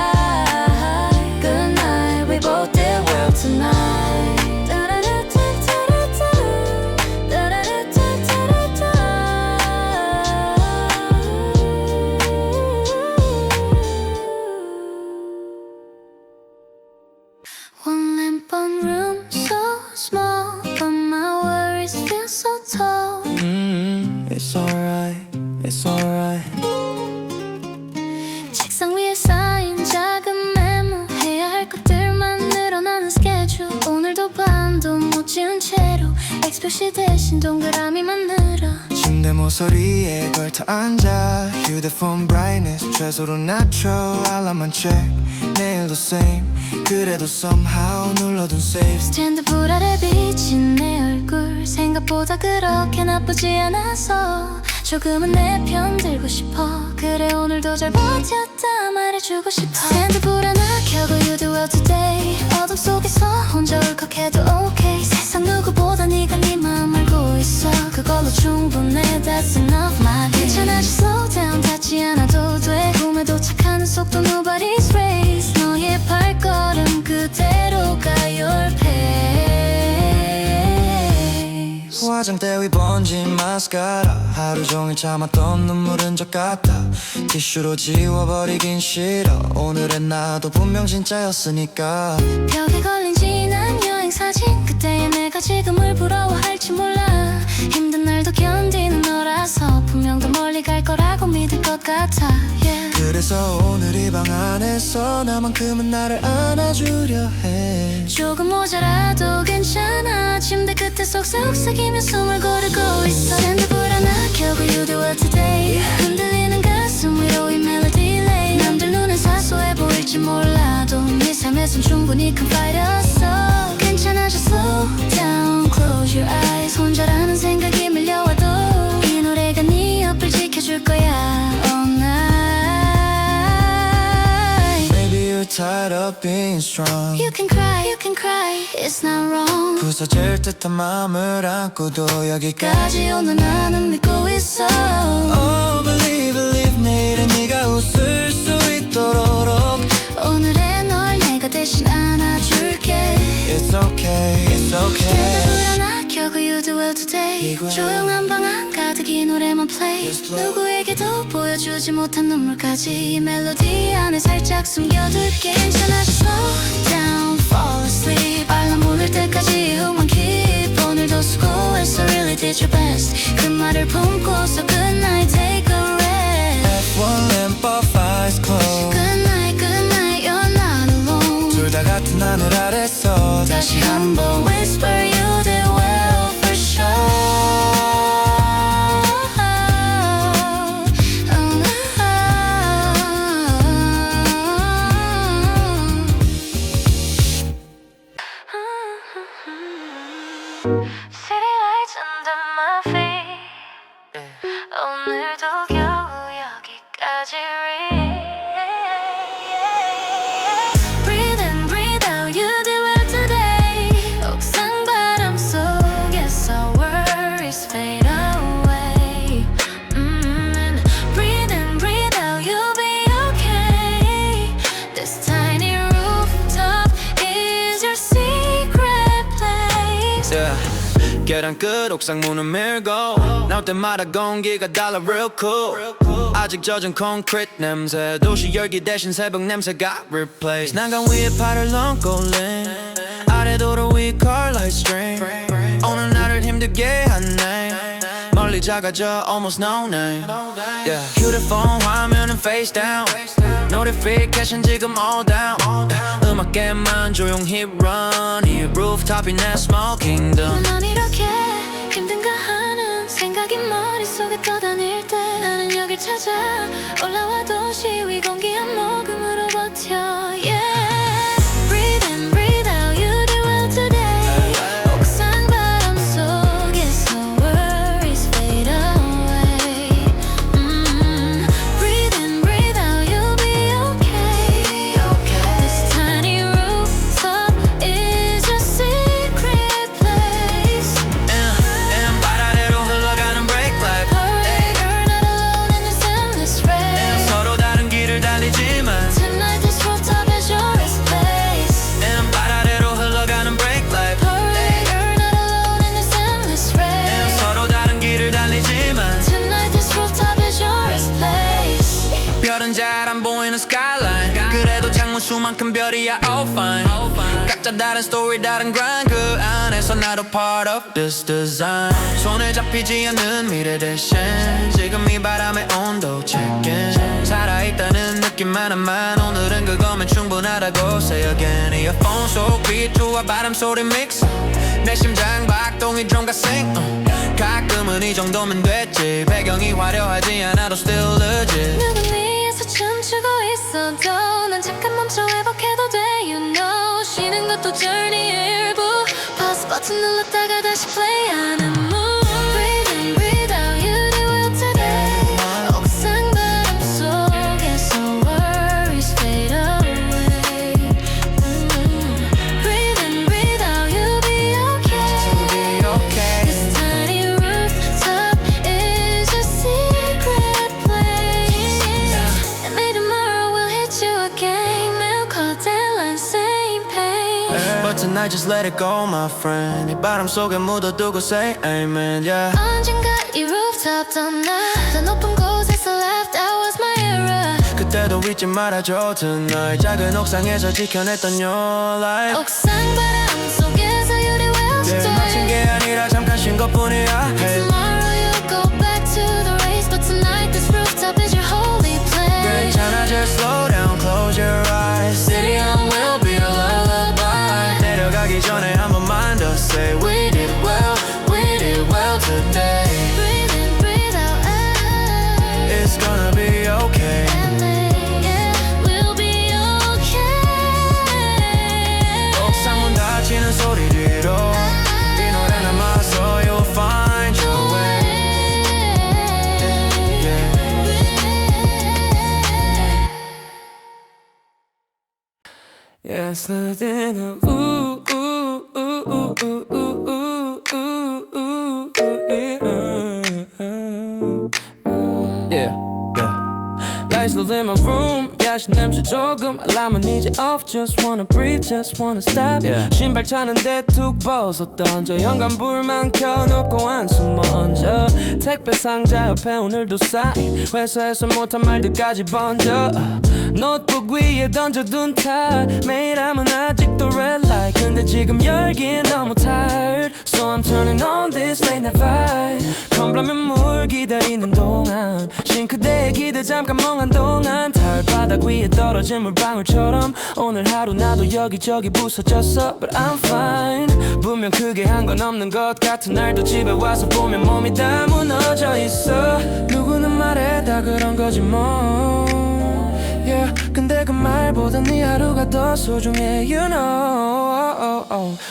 Good night we both did well tonight One lamp on room so small but my worries feel so tall It's alright it's alright 책상 위에 쌓인 작은 메모 해야 할 것들만 늘어나는 스케줄 오늘도 밤도 못 지운 채로 X 표시 대신 동그라미만 늘어 침대 모서리에 걸터 앉아 휴대폰 brightness 최소로 낮춰 알람만 check 내일도 same 그래도 somehow 눌러둔 save 스탠드 불 아래 비친 내 얼굴 생각보다 그렇게 나쁘지 않아서 조금은 내 편 들고 싶어 그래 오늘도 잘 버텼다 말해주고 싶어 스탠드 불 하나 켜고 you do well today 어둠 속에서 혼자 울컥해도 okay 세상 누구보다 네가 네 마음 알고 있어 그걸로 충분해 that's enough my dear 괜찮아 just slow down 닿지 않아도 돼 꿈에 도착하는 속도 nobody's race 너의 발걸음 그대로 가 your pace Why 화장대 위 번진 마스카라 하루 종일 참았던 눈물은 적 같아 티슈로 지워버리긴 싫어 오늘의 나도 분명 진짜였으니까 벽에 걸린 지난 여행 사진 그때의 내가 지금을 부러워할지 몰라 힘든 날도 견디는 너라서 분명 더 멀리 갈 거라고 믿을 것 같아 yeah. 그래서 오늘 이 방 안에서 나만큼은 나를 안아주려 해 조금 모자라도 괜찮아 침대 끝에 속삭이며 숨을 고르고 있어 핸드불 하나 켜고 You do it today 흔들리는 가슴 위로 이 멜로디 lay 남들 눈엔 사소해 보일지 몰라도 네 삶에선 충분히 큰 파이터였어 괜찮아 just slow down close your eyes 혼자라는 생각이 밀려와도 이 노래가 네 옆을 지켜줄 거야 all night Maybe you're tired of being strong you can cry, it's not wrong 부서질 듯한 마음을 안고도 여기까지 까지 오늘 나는 믿고 있어 Oh believe 내일은 네가 웃을 수 있도록 오늘의 널 내가 대신 안아줄게 It's okay 핸드불 하나 켜고 You do it today 이거야. 조용한 방 한가득 이 노래만 play Just play. 누구에게도 보여주지 못한 눈물까지 이 멜로디 안에 살짝 숨겨둘게 괜찮아 just slow down fall asleep 알람 울릴 때까지 hum만 keep 오늘도 수고했어 really did your best 그 말을 품고서 good night take a rest F1 lamp off eyes closed good night you're not alone 둘 다 같은 하늘 아래서 다시 한번 whisper you did well for sure City lights under my feet 오늘도 겨우 여기까지 Breathe in, breathe out, you do it today 옥상 바람 속에서 worries fade away And breathe in, breathe out, you'll be okay This tiny rooftop is your secret place yeah. 계단 끝 옥상 문을 밀고 나올 때마다 공기가 달라 real cool 아직 젖은 콘크리트 냄새 도시 열기 대신 새벽 냄새가 replace 난간 위에 팔을 얹고 lean 아래 도로 위 car light stream 오늘 나를 힘들게 하네 멀리 작아져 almost no name yeah. 휴대폰 화면은 face down notification 지금 all down 음악에만 조용히 run 이 rooftop이 내 small kingdom 난 이렇게 힘든가 하는 생각이 머릿속에 떠다닐 때 나는 여길 찾아 올라와도 시위 공기 한 모금으로 버텨 yeah. Breathe in, breathe out, you do well today 옥상 바람 속에서 worries fade away Breathe in, breathe out, you'll be okay This tiny rooftop is your secret place and 바다대로 흘러가는 brake light Hurry, you're not alone in this endless race 서로 다른 길을 달리지만 Tonight this rooftop is yours place and 바다대로 흘러가는 brake light Hurry, you're not alone in this endless race 서로 다른 길을 달리지만 Tonight this rooftop is yours place 별은 잘 안 보이는 skyline 그래도 창문 수만큼 별이야 all fine 각자 다른 story 다른 grind 그 안에서 나도 part of this design 손에 잡히지 않는 미래 대신 지금 이 바람의 온도 check in 살아있다는 느낌만만 오늘은 그거면 충분하다고 say again 이어폰 속 비트와 바람 소리 mix 내 심장 박동이 drum sing 가끔은 이 정도면 됐지 배경이 화려하지 않아도 still legit 누군 위에서 춤추고 있어도 난 잠깐 멈춰 회복해도 돼 You know 쉬는 것도 journey의 일부 pause 버튼 눌렀다가 다시 play하는 move Breathe in, breathe out, you do well today 옥상 바람 속에서 worries fade away Breathe in, breathe out, you'll be okay This tiny rooftop is your secret place And maybe tomorrow we'll hit you again Mail call deadline, same pain But tonight just let it go my friend 이 바람 속에 묻어두고 say amen yeah 언젠가 이 rooftop 더 높은 곳에서 left that was my era 그때도 잊지 말아줘 tonight 작은 옥상에서 지켜냈던 your life 옥상 바람 속에서 you did well 네, today 마친 게 아니라 잠깐 쉰 것뿐이야 hey. Tomorrow you go back to the race But tonight this rooftop is your holy place 괜찮아 just slow down close your eyes City on will be a lullaby 내려가기 전에 한 번만 더 say we did well today Breathe in, breathe out It's gonna be okay We'll be okay 옥상 문 닫히는 소리 뒤로 이 노래 남아서 you'll find your way Yesterday, ooh, ooh, ooh, ooh, ooh, ooh, ooh, ooh, ooh, yeah. Lights low in my room, 야식 냄새 조금 알람은 이제 off, just wanna breathe, just wanna stop 신발 차는데 툭 벗어 던져 현관불만 켜놓고 한숨 먼저 택배 상자 옆에 오늘도 쌓인 회사에서 못한 말들까지 번져 노트북 위에 던져둔 탓 매일 하면 아직도 red light 근데 지금 열기엔 너무 tired So I'm turning on this late night vibe 컵라면 물 기다리는 동안 싱크대에 기대 잠깐 멍한 동안 달바닥 위에 떨어진 물방울처럼 오늘 하루 나도 여기저기 부서졌어 But I'm fine 분명 크게 한 건 없는 것 같은 날도 집에 와서 보면 몸이 다 무너져 있어 누구는 말해 다 그런 거지 뭐 Yeah, 근데 그 말보다 네 하루가 더 소중해 You know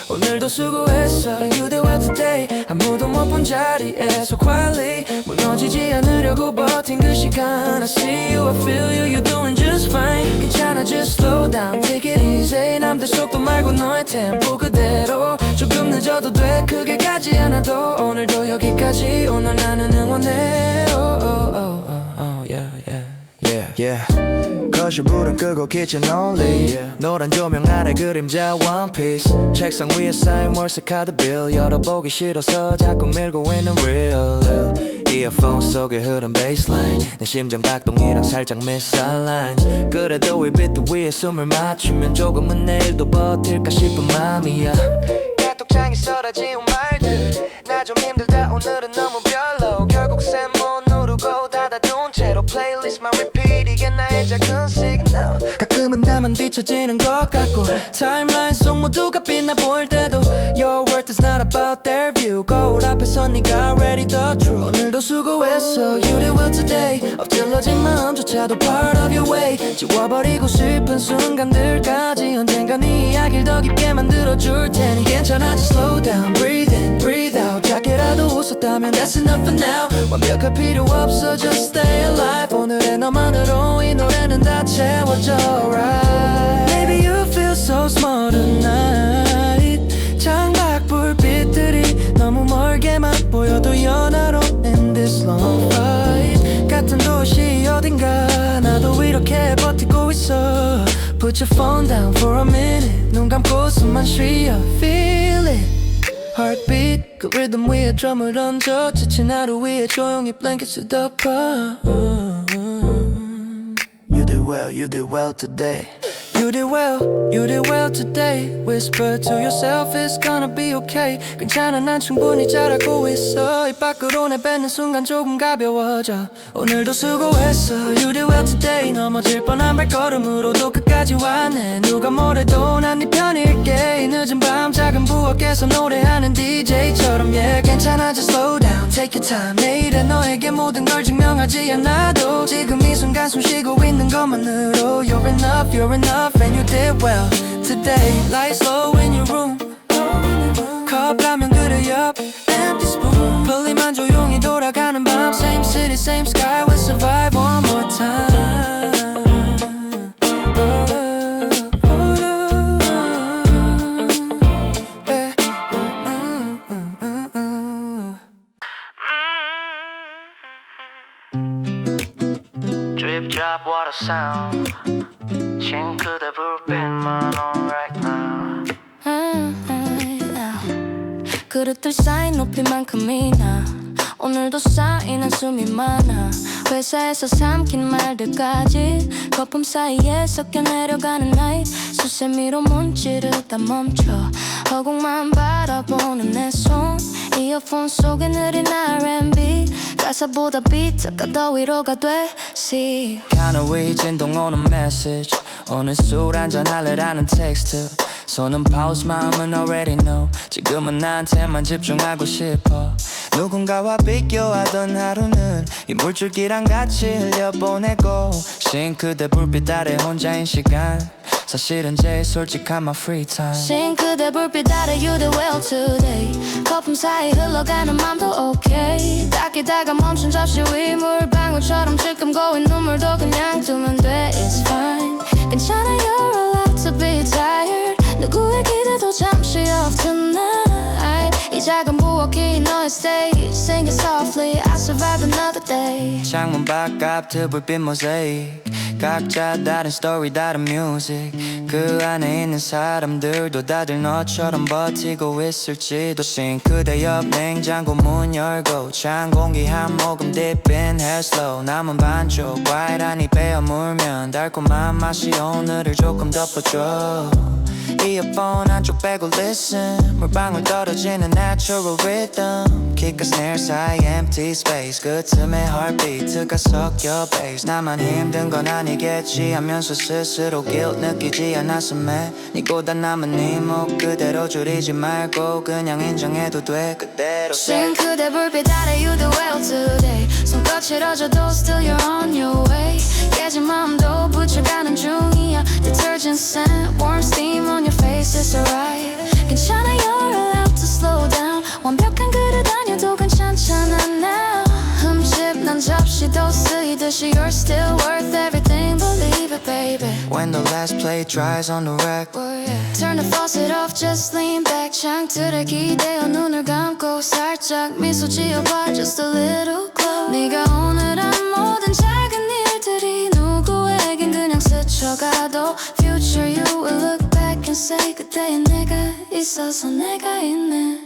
오늘도 수고했어 You did well today 아무도 못 본 자리에서 quietly 무너지지 않으려고 버틴 그 시간 I see you, I feel you, you're doing just fine 괜찮아 just slow down, take it easy 남들 속도 말고 너의 템포 그대로 조금 늦어도 돼 크게 가지 않아도 오늘도 여기까지 오늘 나는 응원해 Yeah 거실 불은 끄고 kitchen only 노란 조명 아래 그림자 one piece 책상 위에 쌓인 월세 카드 빌 열어보기 싫어서 자꾸 밀고 있는 real 이어폰 속에 흐른 bassline 내 심장 박동이랑 살짝 misaligned 그래도 이 비트 위에 숨을 맞추면 조금은 내일도 버틸까 싶은 맘이야 카톡창에 쏟아지운 말들 나 좀 힘들다 오늘은 너무 별로 결국 샘 못 누르고 닫아둔 채로 플레이리스트만 repeat 이게 나의 작은 시그널 가끔은 나만 뒤처지는 것 같고 타임라인 속 모두가 빛나 보일 때도 Your worth is not about their view 거울 앞에서 네가 ready the truth 오늘도 수고했어 You did well today 엎질러진 마음조차도 part of your way 지워버리고 싶은 순간들까지 언젠가 네 이야기를 더 깊게 만들어줄 테니 괜찮아 just slow down breathe in breathe out 작게라도 웃었다면 that's enough for now 완벽할 필요 없어 just stay alive 오늘의 너만으로 이 노래는 다 채워져 right Maybe you feel so small tonight 창밖 불빛들이 너무 멀게만 보여도 you're not alone in this long fight 같은 도시 어딘가 나도 이렇게 버티고 있어 Put your phone down for a minute 눈 감고 숨만 쉬어 Feel it Heartbeat 그 리듬 위에 드럼을 얹어 지친 하루 위에 조용히 블랭켓을 덮어 You did well today You did well today Whisper to yourself it's gonna be okay 괜찮아 난 충분히 잘하고 있어 입 밖으로 내뱉는 순간 조금 가벼워져 오늘도 수고했어 You did well today 넘어질 뻔한 발걸음으로도 끝까지 왔네 누가 뭐래도 난 네 편일게 이 늦은 밤 작은 부엌에서 노래하는 DJ처럼 Yeah 괜찮아 just slow down take your time 내일의 너에게 모든 걸 증명하지 않아도 지금 이 순간 숨 쉬고 있는 것만으로 You're enough and you did well today Lights low in your room 컵라면 그릇 옆 empty spoon 풀리만 조용히 돌아가는 밤 Same city same sky we'll survive one more time Drip drop water sound 싱크대 불빛만 on right now 그릇들 쌓인 높이만큼이나 오늘도 쌓인 한숨이 많아 회사에서 삼킨 말들까지 거품 사이에 섞여 내려가는 나이 수세미로 문지르다 멈춰 허공만 바라보는 내 손 이어폰 속에 느린 R&B 가사보다 비트가 더 위로가 되시 카너 위 진동 오는 메시지 오늘 술 한잔 할래라는 텍스트 손은 pause 마음은 already know 지금은 나한테만 집중하고 싶어 누군가와 비교하던 하루는 이 물줄기랑 같이 흘려보내고 싱크대 불빛 아래 혼자인 시간 사실은 제일 솔직한 my free time 싱크대 불빛 아래 you did well today 거품 사이 흘러가는 맘도 okay 닦이다가 멈춘 접시 위 물방울처럼 지금 고인 눈물도 그냥 두면 돼 It's fine 괜찮아 you're allowed to be tired 누구의 기대도 잠시 off tonight 이 작은 부엌이 너의 stage Sing it softly I survive another day 창문 바깥 불빛 모자이크 각자 다른 스토리 다른 뮤직 그 안에 있는 사람들도 다들 너처럼 버티고 있을지도 싱크대 옆 냉장고 문 열고 찬 공기 한 모금 dip in hair slow 남은 반쪽 과일하니 베어 물면 달콤한 맛이 오늘을 조금 덮어줘 이어폰 한쪽 빼고 listen 물방울 떨어지는 natural rhythm kick a snare 사이 empty space 그 틈에 heartbeat가 섞여 bass 나만 힘든 건 아니겠지 하면서 스스로 guilt 느끼지 않았음에 니보다 남은 네 목 그대로 줄이지 말고 그냥 인정해도 돼 그대로 싱크대 불빛 아래 you do well today 손끝 치러져도 still you're on your way 깨진 마음도 붙여가는 중이야 Detergent scent warm steam on your face it's alright 괜찮아 you're allowed to slow down 완벽한 그릇 아니어도 괜찮잖아 now 흠집 난 접시도 쓰이듯이 you're still worth everything believe it baby When the last plate dries on the rack Turn the faucet off just lean back 창틀에 기대어 눈을 감고 살짝 미소 지어봐 just a little close 네가 오늘 한 모든 작은 일들이 누구에겐 그냥 스쳐가도 Future you will look back and say 그때의 내가 있어서 내가 있네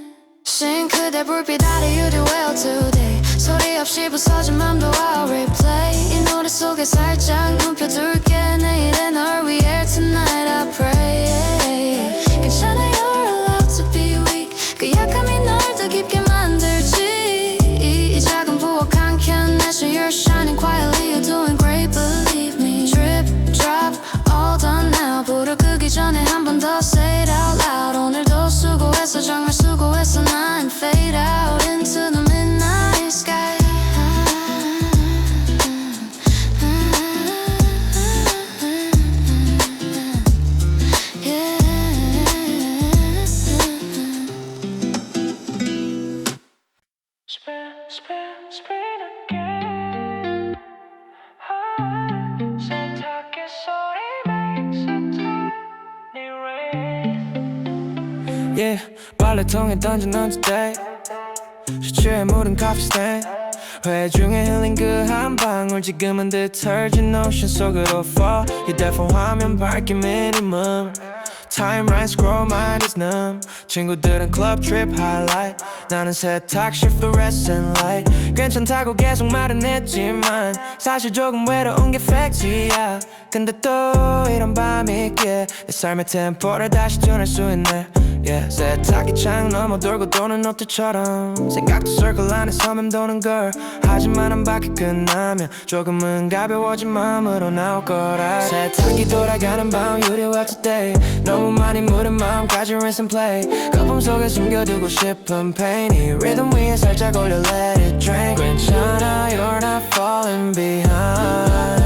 싱크대 불빛 아래 you do well today 소리 없이 부서진 맘도 I'll replay 이 노래 속에 살짝 눕혀둘게 내일의 널 위해 tonight I pray 괜찮아 you're allowed to be weak 그 약함이 널 더 깊게 만들지 이 작은 부엌 한 켠 내서 you're shining quietly you're doing great believe me Drip drop all done now 불을 끄기 전에 한 번 더 say it out loud 오늘도 수고했어 정말 수고했어 난 fade out into the midnight sky Spin again 세탁기 소리 makes a tiny rain Yeah 빨래통에 던져놓은 today 셔츠에 묻은 커피 스테인 회 중에 흘린 그 한 방울 지금은 detergent ocean 속으로 fall 휴대폰 화면 밝기 minimum Timeline scroll mind is numb 친구들은 club trip highlight 나는 세탁실 fluorescent light 괜찮다고 계속 말은 했지만 사실 조금 외로운 게 팩트야 근데 또 이런 밤이 있기에 내 삶의 템포를 다시 tun할 수 있네 Yeah, 세탁기 창 넘어 돌고 도는 옷들처럼 생각도 circle 안에 서면 도는 걸 하지만 한 바퀴 끝나면 조금은 가벼워진 마음으로 나올 거라 세탁기 돌아가는 밤 You do well today 너무 많이 묻은 마음까지 rinse and play 거품 속에 숨겨두고 싶은 pain 이 rhythm 위에 살짝 올려 let it drain 괜찮아 you're not falling behind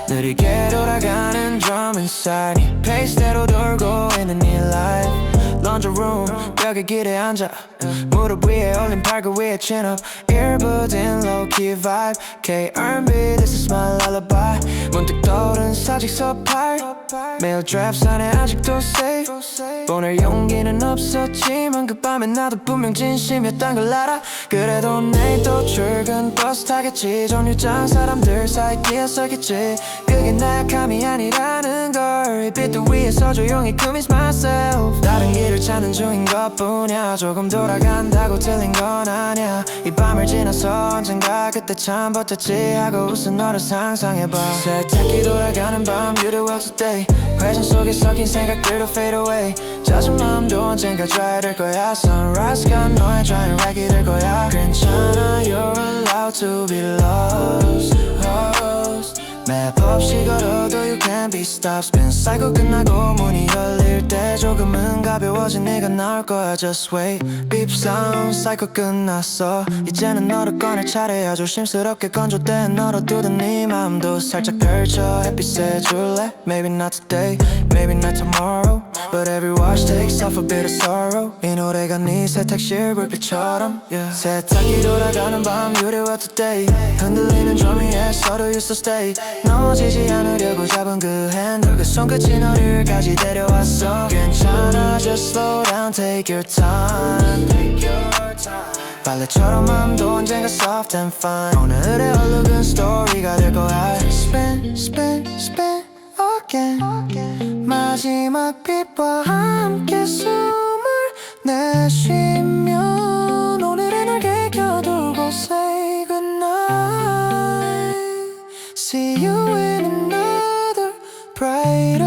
느리게 돌아가는 drum inside 네 페이스대로 돌고 있는 네 life Laundry room 벽에 기대 앉아 무릎 위에 올린 팔굽 위에 chin up Earbuds in low key vibe K.R.B. This is my lullaby 문득 떠오른 사직서 팔 매일 drafts 안에 아직도 safe 보낼 용기는 없었지만 그 밤에 나도 분명 진심이었단 걸 알아 그래도 내일 또 출근 버스 타겠지 정류장 사람들 사이 뒤에 서겠지 그게 내 약함이 아니라는 걸 Sorry 빛들 위에서 조용히 commit myself 다른 길을 찾는 중인 것뿐이야 조금 돌아간다고 틀린 건 아니야 이 밤을 지나서 언젠가 그때 참 버텼지 하고 웃은 너를 상상해봐 세탁기 돌아가는 밤 You do well today 회전 속에 섞인 생각들도 fade away 젖은 마음도 언젠가 dry 될 거야 Sunrise가 너의 drying rag이 될 거야 괜찮아 You're allowed to be lost 맵 없이 걸어도 you can't be stopped Spin cycle 끝나고 문이 열릴 때 조금은 가벼워진 네가 나올 거야 Just wait Beep sound cycle 끝났어 이제는 너를 꺼낼 차례야 조심스럽게 건조된 너로 뚫은 네 맘도 살짝 펼쳐 햇빛 쐬줄래 Maybe not today, maybe not tomorrow But every wash takes off a bit of sorrow 이 노래가 네 세탁실 불빛처럼 yeah. 세탁기 돌아가는 밤 You do well today 흔들리는 점 위에 서로 you so stay 넘어지지 않으려고 잡은 그 핸들 그 손끝이 너를까지 데려왔어 괜찮아 Just slow down take your time 빨래처럼 마음도 언젠가 soft and fine 오늘의 얼룩은 스토리가 될 거야 Spin, spin, spin again 마지막 빛과 함께 숨을 내쉬면 오늘의 날개 껴두고 say goodnight See you in another brighter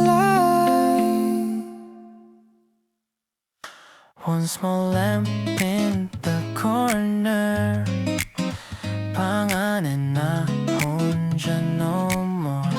light One small lamp in the corner 방 안에 나 혼자 no more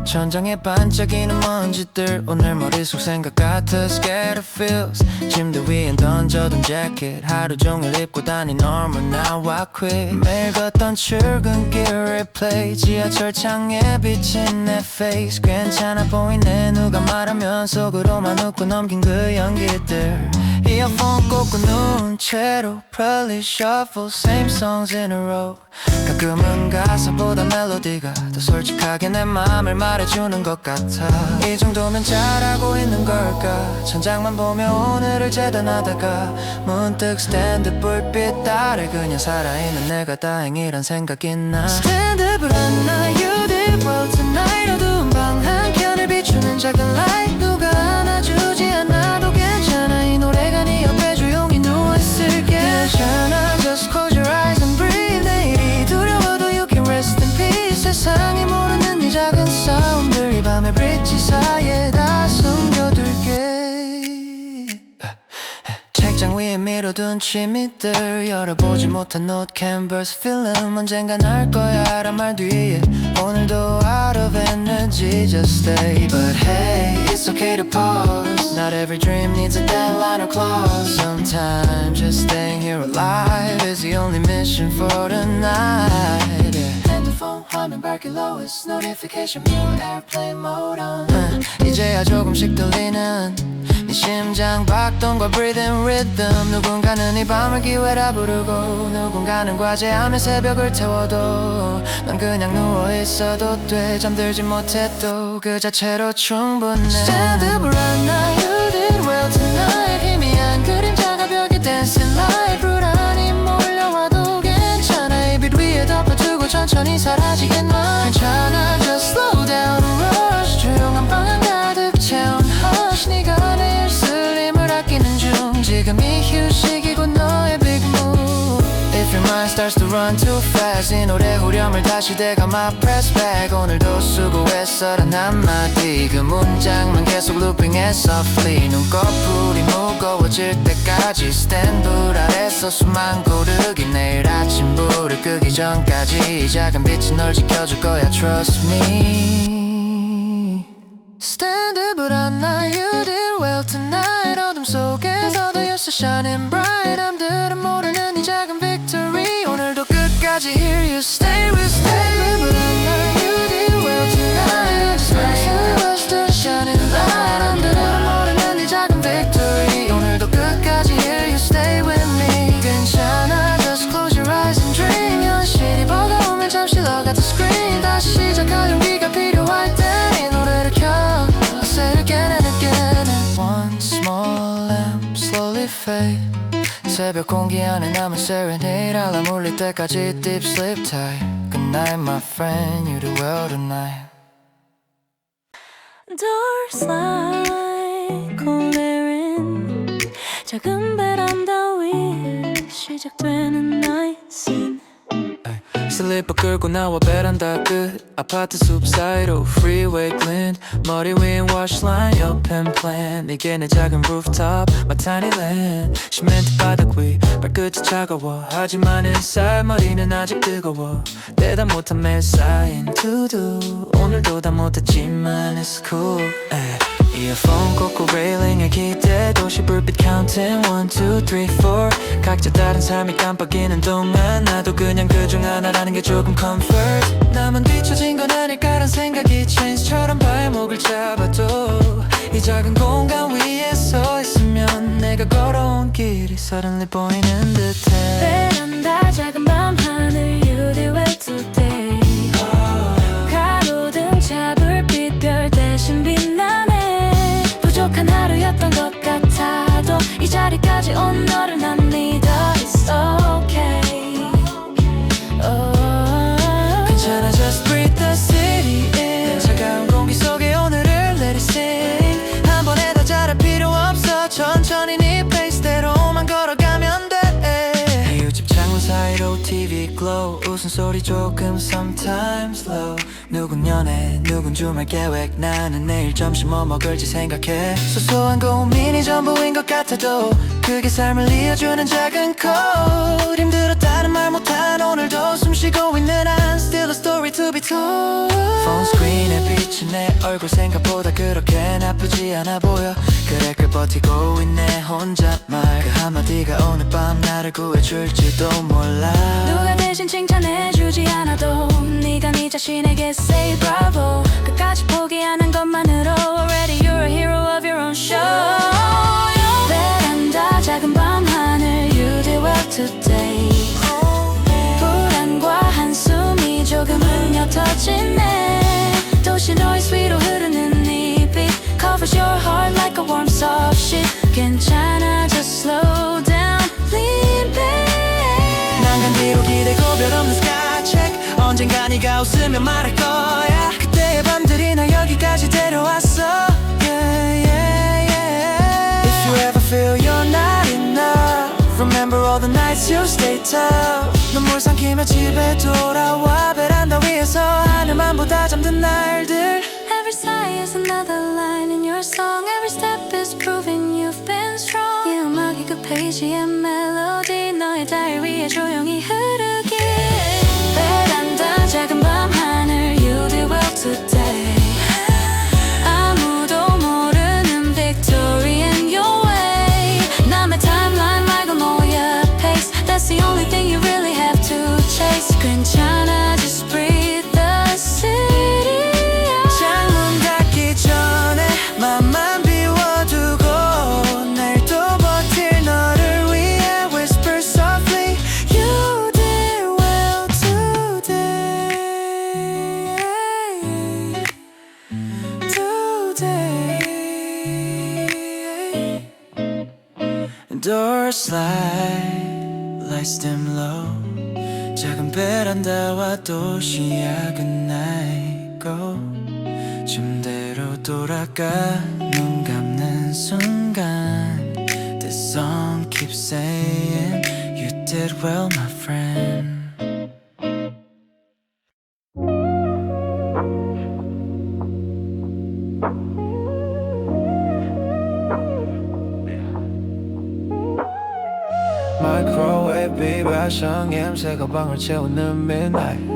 천장에 반짝이는 먼지들 오늘 머릿속 생각 같아 Scared of feels 침대 위엔 던져둔 재킷 하루 종일 입고 다닌 armor now I quit 매일 걷던 출근길 replay 지하철 창에 비친 내 face 괜찮아 보이네 누가 말하면 속으로만 웃고 넘긴 그 연기들 이어폰 꽂고 누운 채로 probably shuffle same songs in a row 가끔은 가사보다 멜로디가 더 솔직하게 내 맘을 말해주는 것 같아 이 정도면 잘하고 있는 걸까 천장만 보며 오늘을 재단하다가 문득 스탠드 불빛 아래 그냥 살아있는 내가 다행이란 생각이 나 스탠드를 안나 You did well tonight 어두운 방 한켠을 비추는 작은 light 누가 안아주지 않아도 괜찮아 이 노래가 네 옆에 조용히 누워있을게 괜찮아 Just close your eyes and breathe 내일이 두려워도 you can rest in peace 세상이 모르는 이 작은 사운드들 이 밤의 브릿지 사이에 다 숨겨둘게 책장 위에 밀어둔 취미들 열어보지 못한 노트 캔버스 필름 언젠간 할 거야 란 말 뒤에 오늘도 out of energy just stay But hey it's okay to pause Not every dream needs a deadline or clause Sometimes just staying here alive is the only mission for tonight 핸드폰 화면 밝기 lowest notification mute airplane mode on 이제야 조금씩 들리는 네 심장 박동과 breathing rhythm 누군가는 이 밤을 기회라 부르고 누군가는 과제하며 새벽을 태워도 넌 그냥 누워있어도 돼 잠들지 못해도 그 자체로 충분해 Stand up right now You did well tonight 희미한 그림자가 벽에 dancing light 불안이 몰려와도 괜찮아 이 빛 위에 덮어두고 천천히 사라지겠나 괜찮아 Just slow down and rush 조용한 방 가득 채운 hush 네가 내 슬림을 아끼는 중 지금 이 휴식이고 너의 big move If your mind starts to run too fast 이 노래 후렴을 다시 대감아 press back 오늘도 수고했어란 한마디 그 문장만 계속 looping해 softly 눈꺼풀이 무거워질 때까지 stand 불 아래서 숨만 고르기 내일 아침 불을 끄기 전까지 이 작은 빛이 널 지켜줄 거야 trust me Stand up but I'm not you did well tonight 어둠 속에서도 you're so shining bright 남들은 모르는 이 작은 victory 오늘도 끝까지 here you stay with stay but I'm not you did well tonight just like you was the shining light 남들은 모르는 이 작은 victory 오늘도 끝까지 here you stay with me 괜찮아 just close your eyes and dream 현실이 버거우면 잠시 log out the screen 다시 시작할 용기가 필요할 때 이 노래를 켜 I say it again and again and one small lamp slowly fade 새벽 공기 안에 남은 serenade 알람 울릴 때까지 deep sleep tight Good night my friend you do well tonight Doors like 콜레린 작은 베란다 위에 시작되는 나의 scene 슬리퍼 끌고 나와 베란다 끝 아파트 숲 사이로 freeway glint 머리 위엔 wash line 옆엔 plan 이게 내 작은 rooftop my tiny land 시멘트 바닥 위 발끝이 차가워 하지만 inside 머리는 아직 뜨거워 대답 못한 매일 쌓인 to do 오늘도 다 못했지만 it's cool 이어폰 꽂고 레일링에 기대 도시 불빛 counting 1, 2, 3, 4 각자 다른 삶이 깜빡이는 동안 나도 그냥 그중 하나라는 게 조금 comfort 나만 뒤처진 건 아닐까란 생각이 chain처럼 발목을 잡아도 이 작은 공간 위에 서 있으면 내가 걸어온 길이 suddenly 보이는 듯해 베란다 작은 밤하늘 You did well today 가로등 차 불빛 별 대신 빛나네 부족한 하루였던 것 같아도 이 자리까지 온 너를 난 믿어 It's okay 괜찮아 just breathe the city in 차가운 공기 속에 오늘을 let it sing 한 번에 다 잘할 필요 없어 천천히 네 페이스대로만 걸어가면 돼 이웃집 창문 사이로 TV glow 웃음소리 조금 sometimes low 누군 연애 누군 주말 계획 나는 내일 점심 뭐 먹을지 생각해 소소한 고민이 전부인 것 같아도 그게 삶을 이어주는 작은 콜 힘들었다는 말 못한 오늘도 숨쉬고 있는 한 Still a story to be told 폰 스크린에 비친 내 얼굴 생각보다 그렇게 나쁘지 않아 보여 그래 그 버티고 있네 혼잣말 그 한마디가 오늘 밤 나를 구해줄지도 몰라 누가 대신 칭찬해주지 않아도 네가 네 자신에게 say bravo 끝까지 포기하는 것만으로 Already you're a hero of your own show 베란다 작은 밤하늘 You did well today 불안과 한숨이 조금은 옅어지네 도시 noise 위로 흐르는 이 beat Covers your heart like a warm soft sheet 괜찮아 just slow down lean back 난간 뒤로 기대고 별 없는 sky check 언젠가 네가 웃으며 말할 거야 그때의 밤들이 날 여기까지 데려왔어 yeah, yeah, yeah. If you ever feel you're not enough Remember all the nights you stayed tough 눈물 삼키며 집에 돌아와 베란다 위에서 하늘만 보다 잠든 날들 Every sigh is another line in your song Every step is proving you've been strong 이 음악이 그 페이지의 멜로디 너의 다이어리에 조용히 흐르기 베란다 작은 밤하늘 You did well today 아무도 모르는 victory in your way 남의 timeline 말고 너의 pace That's the only thing you really have to chase 괜찮아 just breathe the city 창문 닫기 전에 맘만 비워두고 내일 또 버틸 너를 위해 whisper softly You did well today Doors slide, lights dim low 작은 베란다와 도시 야근 나이고 쯤대로 돌아가 눈 감는 순간 This song keeps saying You did well my friend Microwave 비바성 냄새가 방을 채우는 midnight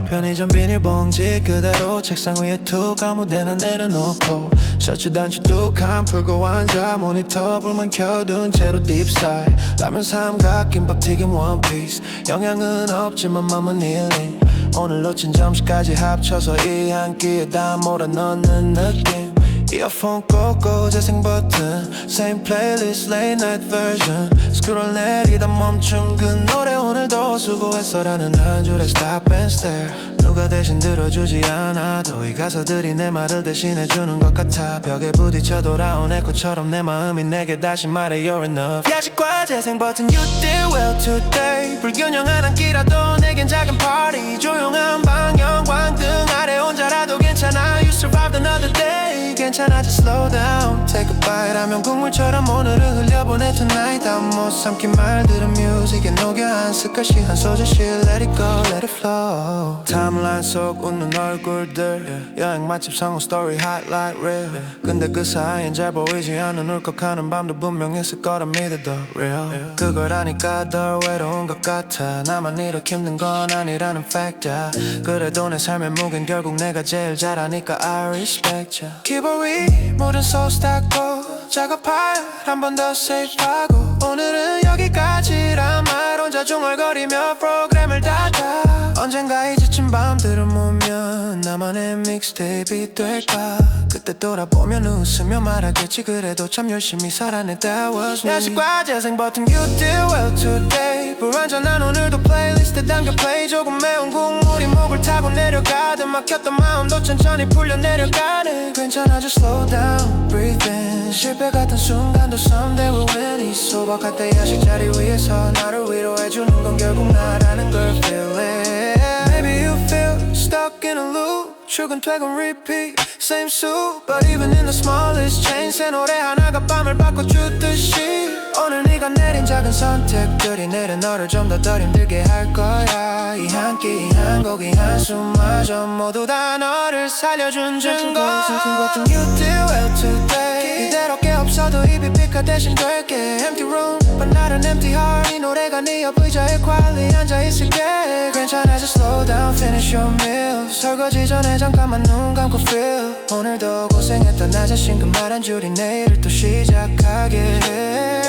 편의점 비닐봉지 그대로 책상 위에 툭 아무데나 내려놓고 셔츠 단추 뚝함 풀고 앉아 모니터 불만 켜둔 채로 딥스타일 라면 삼각 김밥 튀김 원피스 영양은 없지만 맘은 힐링 오늘 놓친 점심까지 합쳐서 이 한 끼에 다 몰아넣는 느낌 이어폰 꽂고 재생 버튼 Same playlist late night version 스크롤 내리다 멈춘 그 노래 오늘도 수고했어 라는 한 줄에 stop and stare 누가 대신 들어주지 않아도 이 가사들이 내 말을 대신해주는 것 같아. 벽에 부딪혀 돌아온 에코처럼 내 마음이 내게 다시 말해 You're enough. 야식과 재생 버튼 You did well today. 불균형한 한 끼라도 내겐 작은 party. 조용한 방 형광등 아래 혼자라도 괜찮아. You survived another day. 괜찮아 just slow down. Take a bite 하면 국물처럼 오늘을 흘려보내 tonight. 다 못 삼킨 말들은 뮤직에 녹여 한 스컷이 한 소절씩 Let it go, let it flow. 타임라인 속 웃는 얼굴들 여행 맛집 성공 스토리 highlight reel. 근데 그 사이엔 잘 보이지 않는 울컥하는 밤도 분명 있을 거라 믿어 더 real. 그걸 아니까 더 외로운 것 같아. 나만 이렇게 힘든 건 아니라는 fact야. 그래도 내 삶의 무게는 결국 내가 제일 잘하니까 I respect ya. 키보이 모든 소스 닦고 작업할 한 번 더 세이프하고 오늘은 여기까지란 말 혼자 중얼거리며 프로그램을 닫아. 언젠가 이제쯤 밤들은 오면 나만의 믹스테이프가 될까. 그때 돌아보면 웃으며 말하겠지 그래도 참 열심히 살아내 That was me. 야식과 재생 버튼 You did well today. 불완전한 오늘도 플레이리스트에 담겨 play. 조금 매운 국물이 목을 타고 내려가듯 막혔던 마음도 천천히 풀려 내려가네. 괜찮아 just slow down breathe in. 실패 같은 순간도 someday we'll win. 이 소박할 때 야식 자리 위에서 나를 위로해주는 건 결국 나라는 걸 feel it. Maybe you feel stuck in a loop. 출근 퇴근 repeat same soup. But even in the smallest change 새 노래 하나가 밤을 바꿔주듯이 오늘 네가 내린 작은 선택들이 내일은 너를 좀 더 힘들게 할 거야. 이 한 끼 이 한 곡 이 한숨마저 모두 다 너를 살려준 증거. You did well today. 이대로 게 없어도 입이 피카 대신 될게. Empty room but not an empty heart. 이 노래가 네 옆 의자에 quietly 앉아있을게. 괜찮아 just slow down finish your meal. 설거지 전에 잠깐만 눈 감고 feel. 오늘도 고생했던 나 자신 그 말 한 줄이 내일을 또 시작하게 해.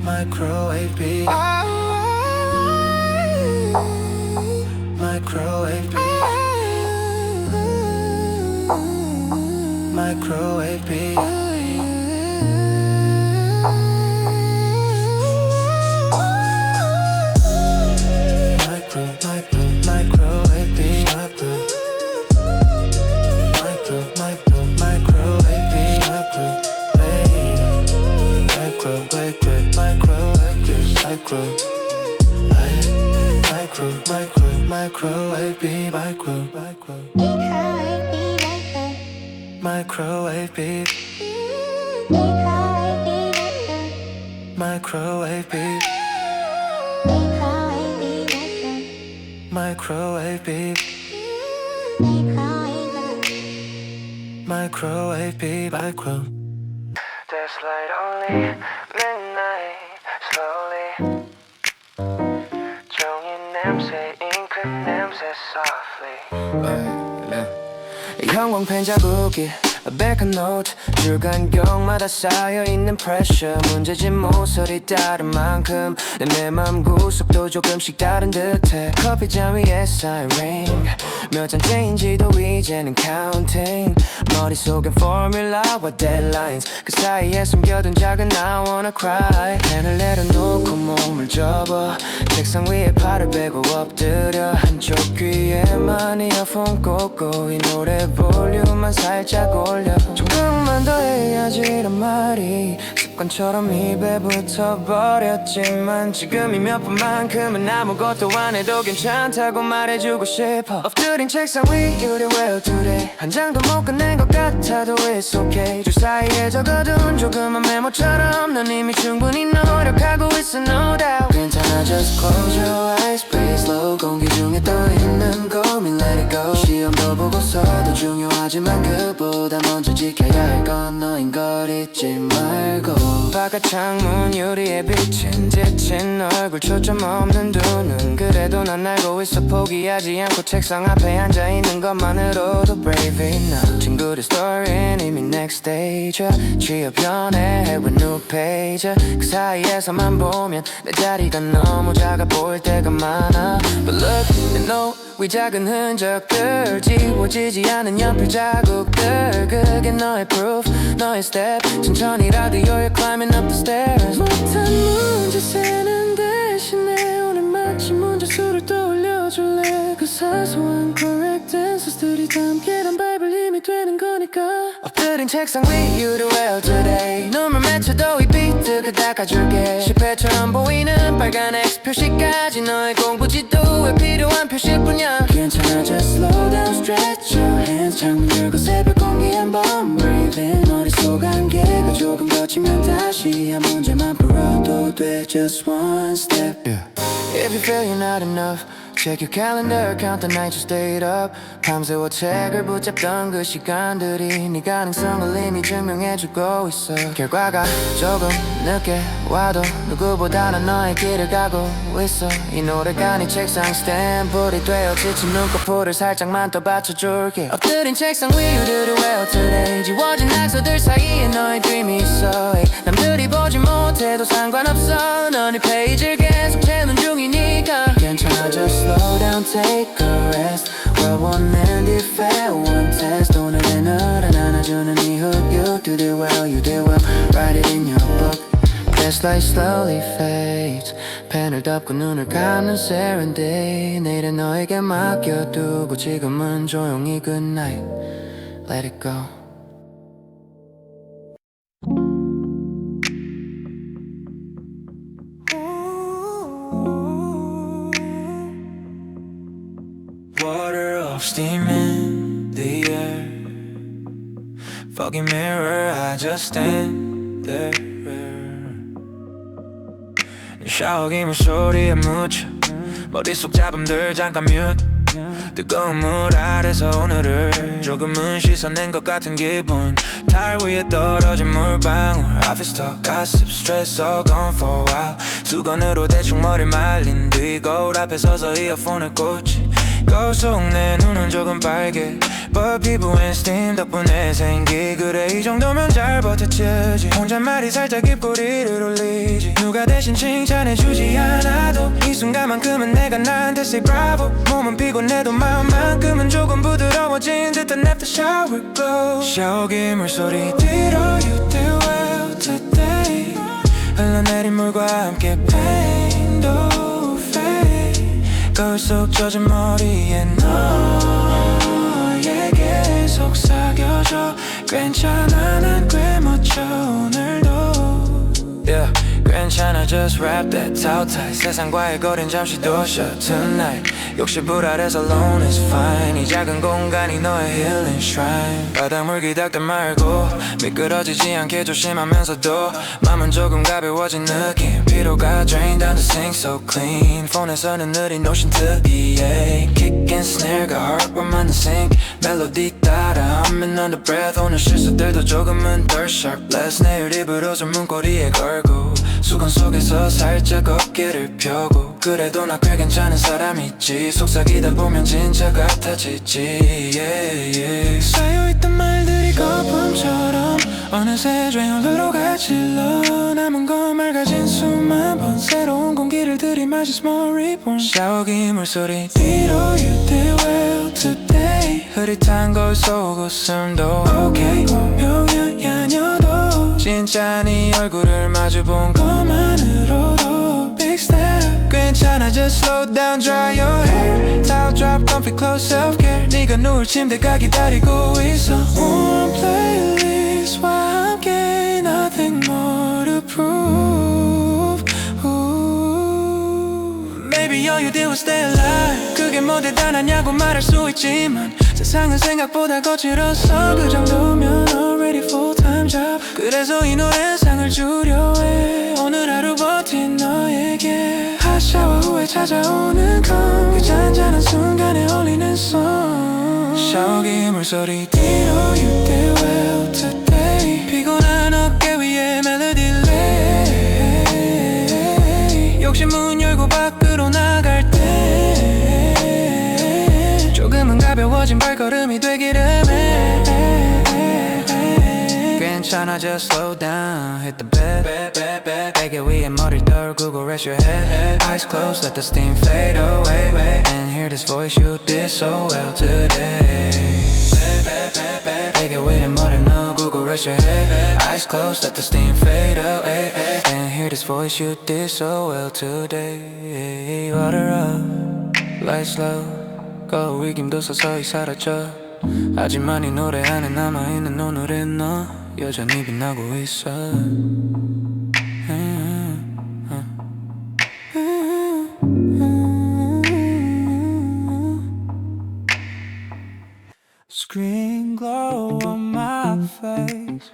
Microwave beat. Microwave beat. Microwave beat. Microwave beat. Microwave beat. Microwave beat. Microwave beat. Microwave beat. Microwave beat. Microwave beat. Micro. There's light only midnight slowly. 종이 냄새 잉크 냄새 softly. 형광펜 자국이 백한 노트 줄간격마다 쌓여있는 pressure. 문제집 모서리 다른 만큼 내 맘 구석도 조금씩 다른 듯해. 커피잔 위에 siren 몇 잔째인지도 이제는 counting. 머릿속엔 formula와 deadlines 그 사이에 숨겨둔 작은 I wanna cry. 펜을 내려놓고 몸을 접어 책상 위에 팔을 베고 엎드려 한쪽 귀에만 이어폰 꽂고 이 노래 볼륨만 살짝 올려. 조금만 더 해야지란 말이 습관처럼 입에 붙어버렸지만 지금이 몇 분만큼은 아무것도 안 해도 괜찮다고 말해주고 싶어. 엎드린 책상 위 You did well today. 한 장도 못 끝낸 것 같아도 it's okay. 줄 사이에 적어둔 조그만 메모처럼 넌 이미 충분히 노력하고 있어 no doubt. 괜찮아 just close your eyes breathe slow. 공기 중에 떠있는 고민 let it go. 시험도 보고서도 중요하지만 그보다 먼저 지켜야 할 건 너인 걸 잊지 말고. 바깥 창문 유리에 비친 지친 얼굴 초점 없는 두 눈. 그래도 난 알고 있어 포기하지 않고 책상 앞에 앉아있는 것만으로도 brave enough. 친구들 스토리는 이미 next stage. 취업 연애 해본 new page. 그 사이에서만 보면 내 자리가 너무 작아 보일 때가 많아. But look 내 노위 작은 흔적들 지워지지 않은 연필 자국들 그게 너의 proof 너의 step. 천천히라도 you're climbing up the stairs. 못한 문제 세는 대신에 오늘 마치 문제 수를 떠올려줄래 그 사소한 correct answers들이 담긴 바이블 힘이 되는 거니까 엎드린 책상 위 you do well today 눈물 맺혀도 이 비트가 닦아줄게 실패처럼 보이는 빨간 X 표시까지 너의 공부 지도에 필요한 표시뿐이야 괜찮아 just slow down stretch your hands 창문 열고 새벽 공기 한번 breathe in 머릿속 안개가 조금 걷히면 다시 한 문제만 풀어도 돼 just one step If you feel you're not enough Check your calendar, count the nights you stayed up 밤새워 책을 붙잡던 그 시간들이 네 가능성을 이미 증명해주고 있어 결과가 조금 늦게 와도 누구보다 난 너의 길을 가고 있어 이 노래가 네 책상 스탬프리 되어 지친 눈꺼풀을 살짝만 더 받쳐줄게 엎드린 책상 위 you do well today 지워진 낙서들 사이에 너의 dream이 있어 남들이 보지 못해도 상관없어 넌 이 페이지를 계속 채우는 중이니까 괜찮아 just slow down take a rest World won't end if at one test 오늘의 너를 안아주는 이후 You did it well, you did well Write it in your book This light slowly fades 펜을 덮고 눈을 감는 serenade 내일은 너에게 맡겨두고 지금은 조용히 good night Let it go Water off steam in the air Foggy mirror, I just stand there 샤워기물 소리에 묻혀 머릿속 잡음들 잠깐 뮤트 뜨거운 물 아래서 오늘을 조금은 씻어낸 것 같은 기분 달 위에 떨어진 물방울 Office talk, gossip, stress all gone for a while 수건으로 대충 머리 말린 뒤 거울 앞에 서서 이어폰을 꽂지 거울 속 내 눈은 조금 빨개 But 피부엔 steam 덕분에 생기 그래 이 정도면 잘 버텼지 혼잣말이 살짝 입꼬리를 올리지 누가 대신 칭찬해주지 않아도 이 순간만큼은 내가 나한테 say bravo 몸은 피곤해도 마음만큼은 조금 부드러워진 듯한 after shower glow 샤워기 물소리 뒤로 you did well today 흘러내린 물과 함께 pain도 fade 거울 속 젖은 머리에 너에게 속삭여줘 괜찮아 난 꽤 멋져 오늘도 yeah. 괜찮아 just wrap that towel tight 세상과의 거린 잠시 두셔 tonight 욕실 불 아래서 alone is fine 이 작은 공간이 너의 healing shrine 바닷물 기닥대 말고 미끄러지지 않게 조심하면서도 맘은 조금 가벼워진 느낌 피로가 drain down the sink so clean 폰에서는 느린 노션 특이해 kick and snare가 heartwarm on the sink 멜로디 따라 humming under breath 오늘 실수들도 조금은 덜 sharp less 내일 입을 옷을 문고리에 걸고 수건 속에서 살짝 어깨를 펴고 그래도 나 꽤 괜찮은 사람이지 속삭이다 보면 진짜 같아지지 yeah, yeah. 쌓여있던 말들이 거품처럼 어느새 조용으로 갇힐러 남은 건 맑아진 수만 번 새로운 공기를 들이마시 small reborn 샤워기 물소리 뒤로 you did well today 흐릿한 거울 속 웃음도 okay 표현이 아니어도 진짜 네 얼굴을 마주본 것만으로도 big step 괜찮아 just slow down dry your hair towel drop comfy close self-care 네가 누울 침대가 기다리고 있어 warm playlist와 함께 nothing more to prove Maybe all you did was stay alive 그게 뭐 대단하냐고 말할 수 있지만 세상은 생각보다 거칠어서 그 정도면 already full-time job 그래서 이 노래는 상을 주려 해 오늘 하루 버틴 너에게 핫샤워 후에 찾아오는 그 잔잔한 순간에 어울리는 song 샤워기 물소리 뒤로 you did well today 피곤한 어깨 위에 멜로디 lay 욕실 문 열고 밖으로 나갈 때 조금은 가벼워진 발걸음이 되기를 해 괜찮아 just slow down hit the bed 베개 위에 머리를 떨구고 rest your head eyes closed let the steam fade away and hear this voice you did so well today 베개 위에 머리를 누르고 rest your head eyes closed let the steam fade away and hear this voice you did so well today water up Lights low 거울 김도 서서히 사라져 하지만 이 노래 안에 남아있는 오늘의 너 여전히 빛나고 있어 Screen glow on my face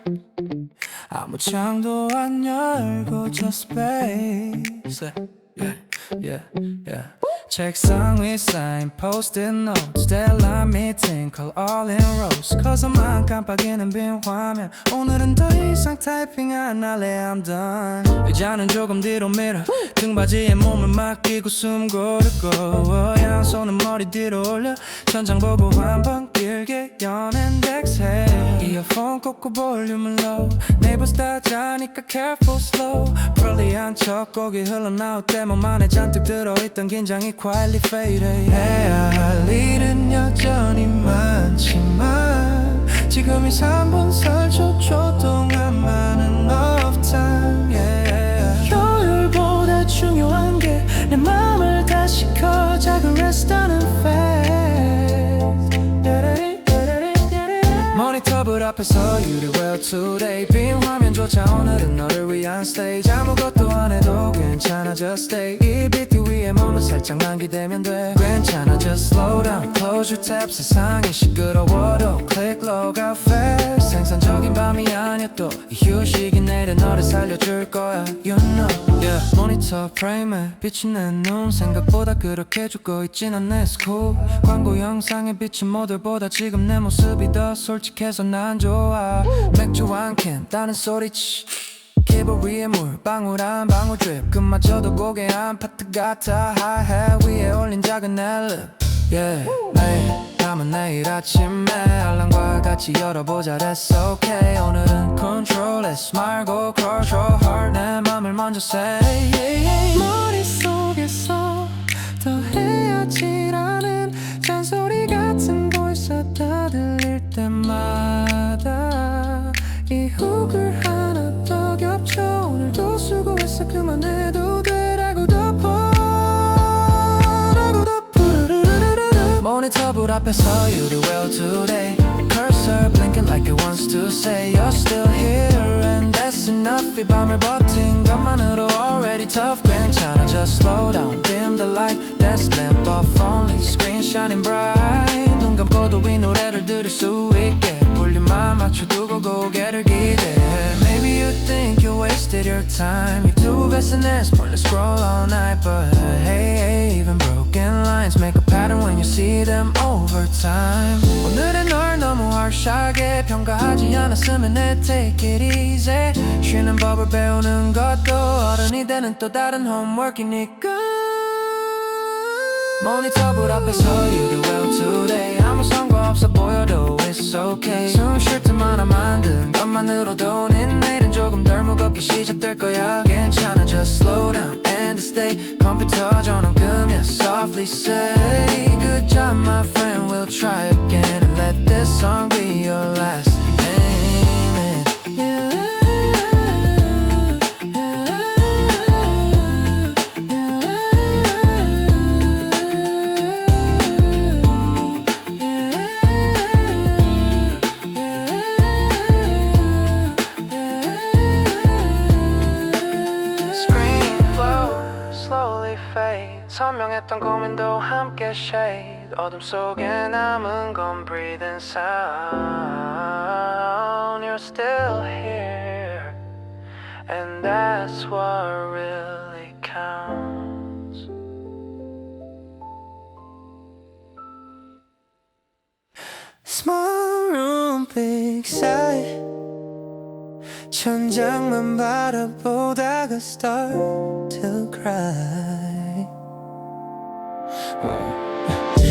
아무 창도 안 열고 just space yeah, yeah, yeah. 책상 위 쌓인 post-it notes Deadline meeting call all in rows 커서만 깜빡이는 빈 화면 오늘은 더 이상 타이핑 안 할래 I'm done 의자는 조금 뒤로 밀어 등받이에 몸을 맡기고 숨 고르고 양손은 머리 뒤로 올려 천장 보고 한 번 길게 여는 exhale 이어폰 꽂고 볼륨을 low Neighbors 다 자니까 careful slow 불리한 척 곡이 흘러나올 때 몸 안에 잔뜩 들어있던 긴장이 quietly fade 해야 할 일은 여전히 많지만 지금 이 3분 4초 동안만은 off time yeah. 효율보다 중요한 게 내 맘을 다시 커 작은 rest하는 phase 모니터불 앞에서 You did well today 빈 화면조차 오늘은 너를 위한 stage 아무것도 안 해도 괜찮아 just stay 이 비트 위에 몸을 살짝만 기대면 돼 괜찮아 just slow down Close your tab 세상이 시끄러워도 Click log out fast 생산적인 밤이 아니어도 이 휴식이 내려 너를 살려줄 거야 You know yeah. 모니터 프레임에 비친 내 눈 생각보다 그렇게 죽고 있진 않네 It's cool 광고 영상에 비친 모델보다 지금 내 모습이 더 솔직해서 난 좋아 맥주 한 캔 따는 소리치 키보드 위에 물 방울 한 방울 drip 그마저도 고개 한 파트 같아 하이햇 위에 올린 작은 앨립 yeah. hey. 다음은 내일 아침에 알람과 같이 열어보자 That's okay 오늘은 control-less 말고 control heart 내 맘을 먼저 say 머릿속에서 더 헤어지라는 잔소리 같은 voice 다 들릴 때마다 이 훅을 하나 더 겹쳐 오늘도 수고했어 그만해도 돼라고 덮어 모니터불 앞에서 You did well today Cursor blinking like it wants to say You're still here and that's enough 이 밤을 버틴 것만으로 already tough 괜찮아 just slow down dim the light Let's lamp off only Screen shining bright 눈 감고도 이 노래를 들을 수 있게 볼륨만 맞춰두고 고개를 기대해 Maybe you think you wasted your time You do best in this pointless scroll all night But hey, even broken lines make a pattern when you see them over time 오늘의 널 너무 harsh하게 평가하지 않았으면 해 Take it easy 쉬는 법을 배우는 것도 어른이 되는 또 다른 homework이니까 모니터불 앞에서 You did well today 아무 상관없어 보여도 it's okay 숨 쉴 틈만 만든 것만으로도 네 내일은 조금 덜 무겁게 시작될 거야 괜찮아 just slow down and stay 컴퓨터 전원 끄면 softly say Good job my friend we'll try again and let this song be your last payment yeah. 선명했던 고민도 함께 shade 어둠 속에 남은 건 breathing sound You're still here And that's what really counts Small room, big sight 천장만 바라보다가 start to cry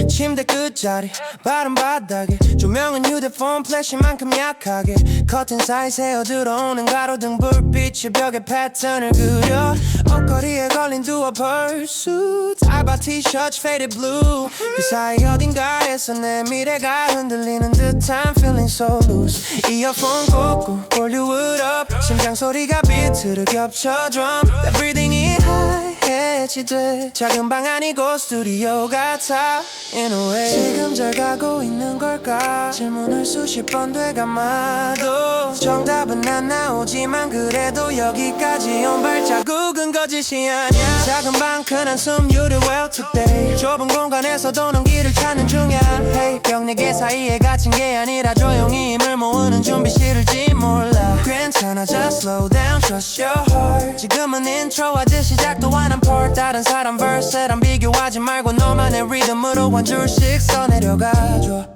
침대 끝자리 바람 바닥에 조명은 휴대폰 플래시만큼 약하게 커튼 사이 새어 들어오는 가로등 불빛이 벽에 패턴을 그려 옷걸이에 걸린 두어 pursuit 알바 티셔츠 faded blue 그 사이 어딘가에서 내 미래가 흔들리는 듯한 feeling so loose 이어폰 꽂고 볼륨을 up 심장 소리가 비트를 겹쳐 drum That breathing in high 배치돼 작은 방 아니고 스튜디오 같아 In a way 지금 잘 가고 있는 걸까 질문을 수십 번 되감아도 정답은 안 나오지만 그래도 여기까지 온 발자국은 거짓이 아니야 작은 방 큰 한숨 You do well today 좁은 공간에서도 넌 길을 찾는 중이야 Hey 벽4개 사이에 갇힌 게 아니라 조용히 힘을 모으는 준비 싫을지 몰라 괜찮아 just slow down trust your heart 지금은 인트로하듯 시작도 안 한 part 다른 사람 verse랑 비교하지 말고 너만의 리듬으로 한 줄씩 써내려가줘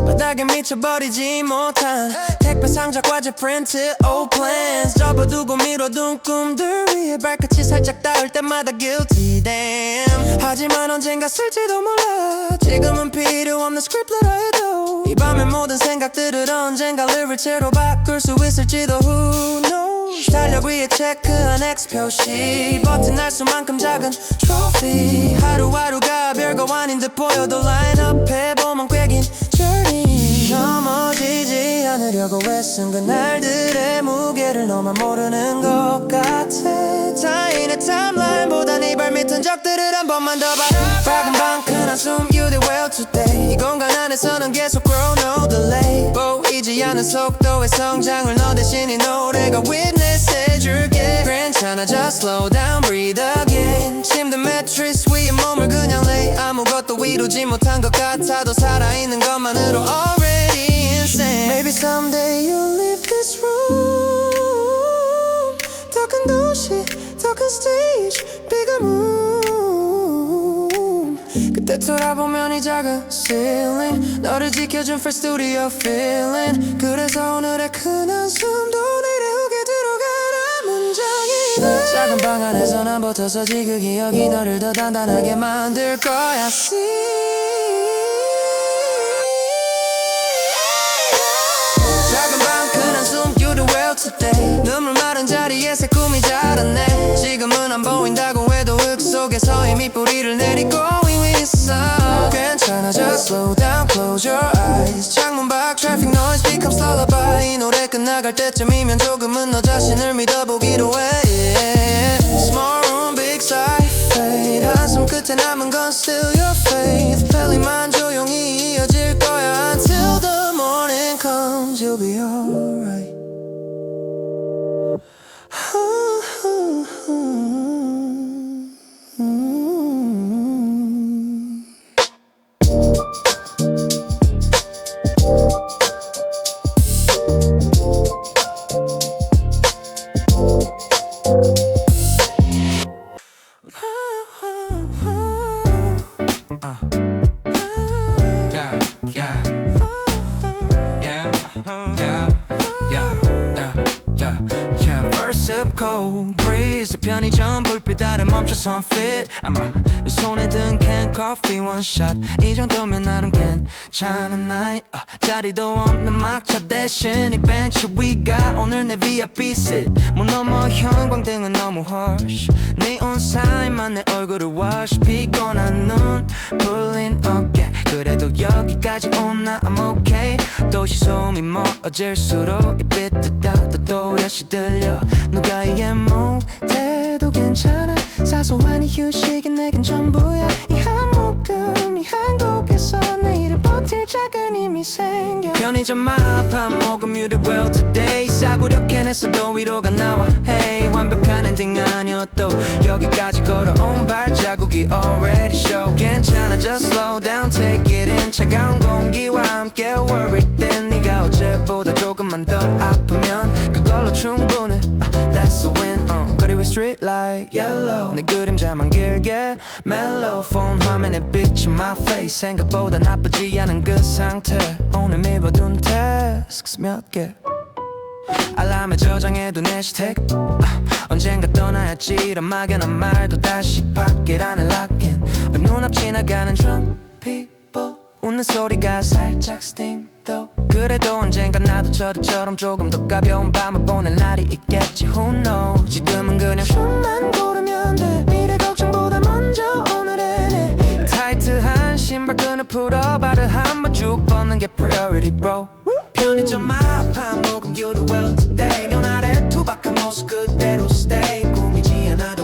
바닥에 미쳐버리지 못한 택배 상자 과제 프린트 old plans 접어두고 미뤄둔 꿈들 위에 발끝이 살짝 닿을 때마다 guilty damn 하지만 언젠가 쓸지도 몰라 지금은 필요 없는 스크립트라 해도 이 밤의 모든 생각들을 언젠가 lyrics로 바꿀 수 있을지도 who knows 달력 위에 체크한 X 표시 버튼 날 수만큼 작은 trophy 하루하루가 별거 아닌 듯 보여도 라인업 해보면 꽤 긴 journey 넘어지지 않으려고 애쓴 그날들의 무게를 너만 모르는 것 같아 타인의 타임라인보다 네 발밑은 적들을 한 번만 더 봐라 작은 방 큰 한숨 You did well today 이 공간 안에서는 계속 grow no delay 보이지 않는 속도의 성장을 너 대신 이 노래가 witness 해줄게 괜찮아 just slow down breathe again 침대 매트리스 위에 몸을 그냥 lay 아무것도 이루지 못한 것 같아도 살아있는 것만으로 already insane Maybe someday you'll leave this room 더 큰 도시 더 큰 stage bigger moon 그때 돌아보면 이 작은 ceiling 너를 지켜준 first studio feeling 그래서 오늘의 큰 한숨도 내려오게 들어가라 문장이다 작은 방 안에서 난 버텨서지 그 기억이 너를 더 단단하게 만들 거야 작은 방 큰 한숨 You do well today 눈물 마른 자리에 새 꿈이 자랐네 지금은 안 보인다고 해도 흙 속에서 이미 뿌리를 내리고 있어 괜찮아 just slow down close your eyes 창문 밖 traffic noise becomes lullaby 이 노래 끝나갈 때쯤이면 조금은 너 자신을 믿어보기로 해 Small room big sigh fade 한숨 끝에 남은 건 still your faith 벨리만 조용히 이어질 거야 Until the morning comes you'll be alright cold breeze 편의점 불빛 아래 멈춰선 fit 아마 손에 든 캔 커피 one shot 이 정도면 나름 괜찮은 night 자리도 없는 막차 대신 이 벤치 위가 오늘 내 VIP seat 문 너머 형광등은 너무 harsh 네온 사인만 내 얼굴을 wash 피곤한 눈 풀린 어깨 그래도 여기까지 온 나 I'm okay 도시 소음이 멀어질수록 이 삐뚤다도 또다시 들려 누가 이해 못해도 괜찮아 사소한 이 휴식이 내겐 전부야 이 한 모금 이 한국에서 내일을 버틸 작은 힘이 생겨 편의점 앞 한 모금 You did well today 싸구려 캔에서도 위로가 나와 Hey 완벽한 엔딩 아니어도 여기까지 걸어온 발자국이 already show 괜찮아 just slow down take it in 차가운 공기와 함께 worried 땐 네가 어제보다 조금만 더 아프면 그걸로 충분해 That's a win 그리고 street light yellow 내 그림자만 길게 mellow 폰 화면에 비친 my face 생각보다 나쁘지 않은 그 상태 오늘 밀어둔 tasks 몇 개 알람에 저장해둔 해시태그 언젠가 떠나야지 이런 막연한 말도 다시 밖에 안에 lock in 눈앞 지나가는 drunk people 웃는 소리가 살짝 sting though 그래도 언젠가 나도 저들처럼 조금 더 가벼운 밤을 보낼 날이 있겠지 Who knows 지금은 그냥 숨만 고르면 돼 미래 걱정보다 먼저 오늘의 내 타이트한 신발끈을 풀어 발을 한번 쭉 뻗는 게 priority bro 편의점 앞 한 모금 You do well today 면 아래 투박한 모습 그대로 stay 꾸미지 않아도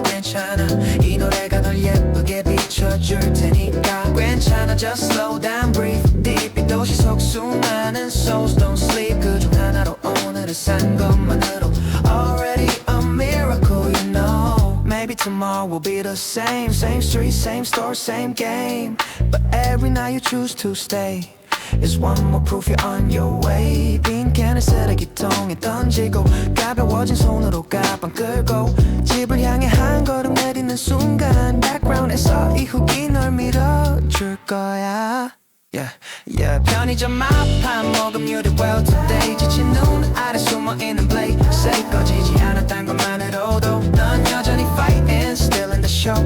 줄 테니까 괜찮아 just slow down breathe deep 이 도시 속 수많은 souls don't sleep 그중 하나로 오늘을 산 것만으로 already a miracle you know maybe tomorrow will be the same same street same store same game but every night you choose to stay is one more proof you're on your way 빈 캔을 쓰레기통에 던지고 가벼워진 손으로 가방 끌고 집을 향해 한 걸음 내디는 순간 background에서 이 훅이 널 밀어줄 거야 Yeah, yeah. 편의점 앞 한 모금 유리 well today 지친 눈 아래 숨어있는 blade say 꺼지지 않았단 것만으로도 넌 여전히 fighting still in the show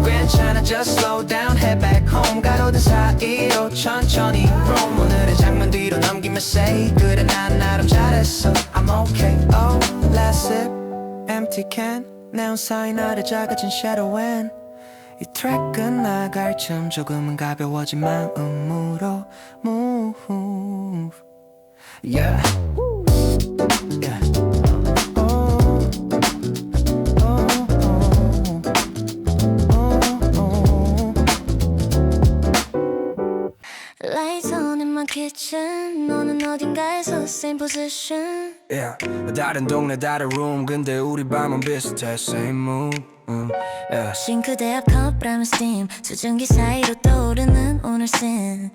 괜찮아 just slow down head back home 가로등 사이로 천천히 roam 오늘의 장면 뒤로 넘기며 say 그래 난 나름 잘했어 I'm okay oh last sip empty can neon sign 아래 작아진 shadow when 이 트랙은 나갈 쯤 조금은 가벼워진 마음으로 move yeah yeah oh oh oh Lights on in my kitchen 너는 어딘가에서 same position yeah 다른 동네 다른 room 근데 우리 밤은 비슷해 same mood yeah. 싱크대 앞 컵라면 스팀 수증기 사이로 떠오르는 오늘 씬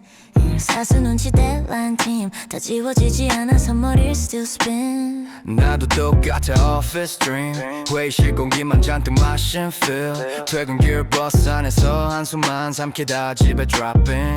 사수 눈치 데드라인 팀다 지워지지 않아서 머리를 still spin 나도 똑같아 office dream 회의실 공기만 잔뜩 마신 feel 퇴근길 버스 안에서 한숨만 삼키다 집에 drop in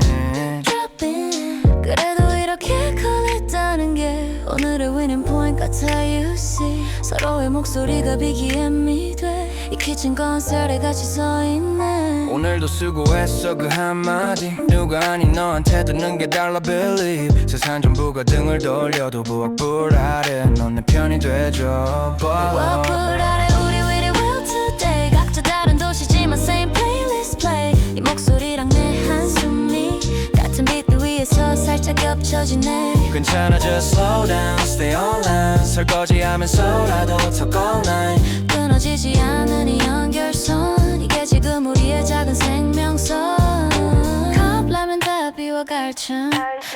그래도 이렇게 콜했다는 게 오늘의 winning point 같아 you see 서로의 목소리가 BGM이 돼 이 키친 건설에 같이 서있네 오늘도 수고했어 그 한마디 누가 아닌 너한테 듣는 게 달라 believe 세상 전부가 등을 돌려도 부엌불 아래 넌 내 편이 돼줘 부엌불 아래 우리 really well today 각자 다른 도시지만 same playlist play 이 목소리랑 내 한숨이 같은 빛 위에서 살짝 겹쳐지네 괜찮아 just slow down stay online 설거지하면서라도 talk all night 끊어지지 않은 이 연결선 이게 지금 우리의 작은 생명선 컵라면 다 비워갈 쯤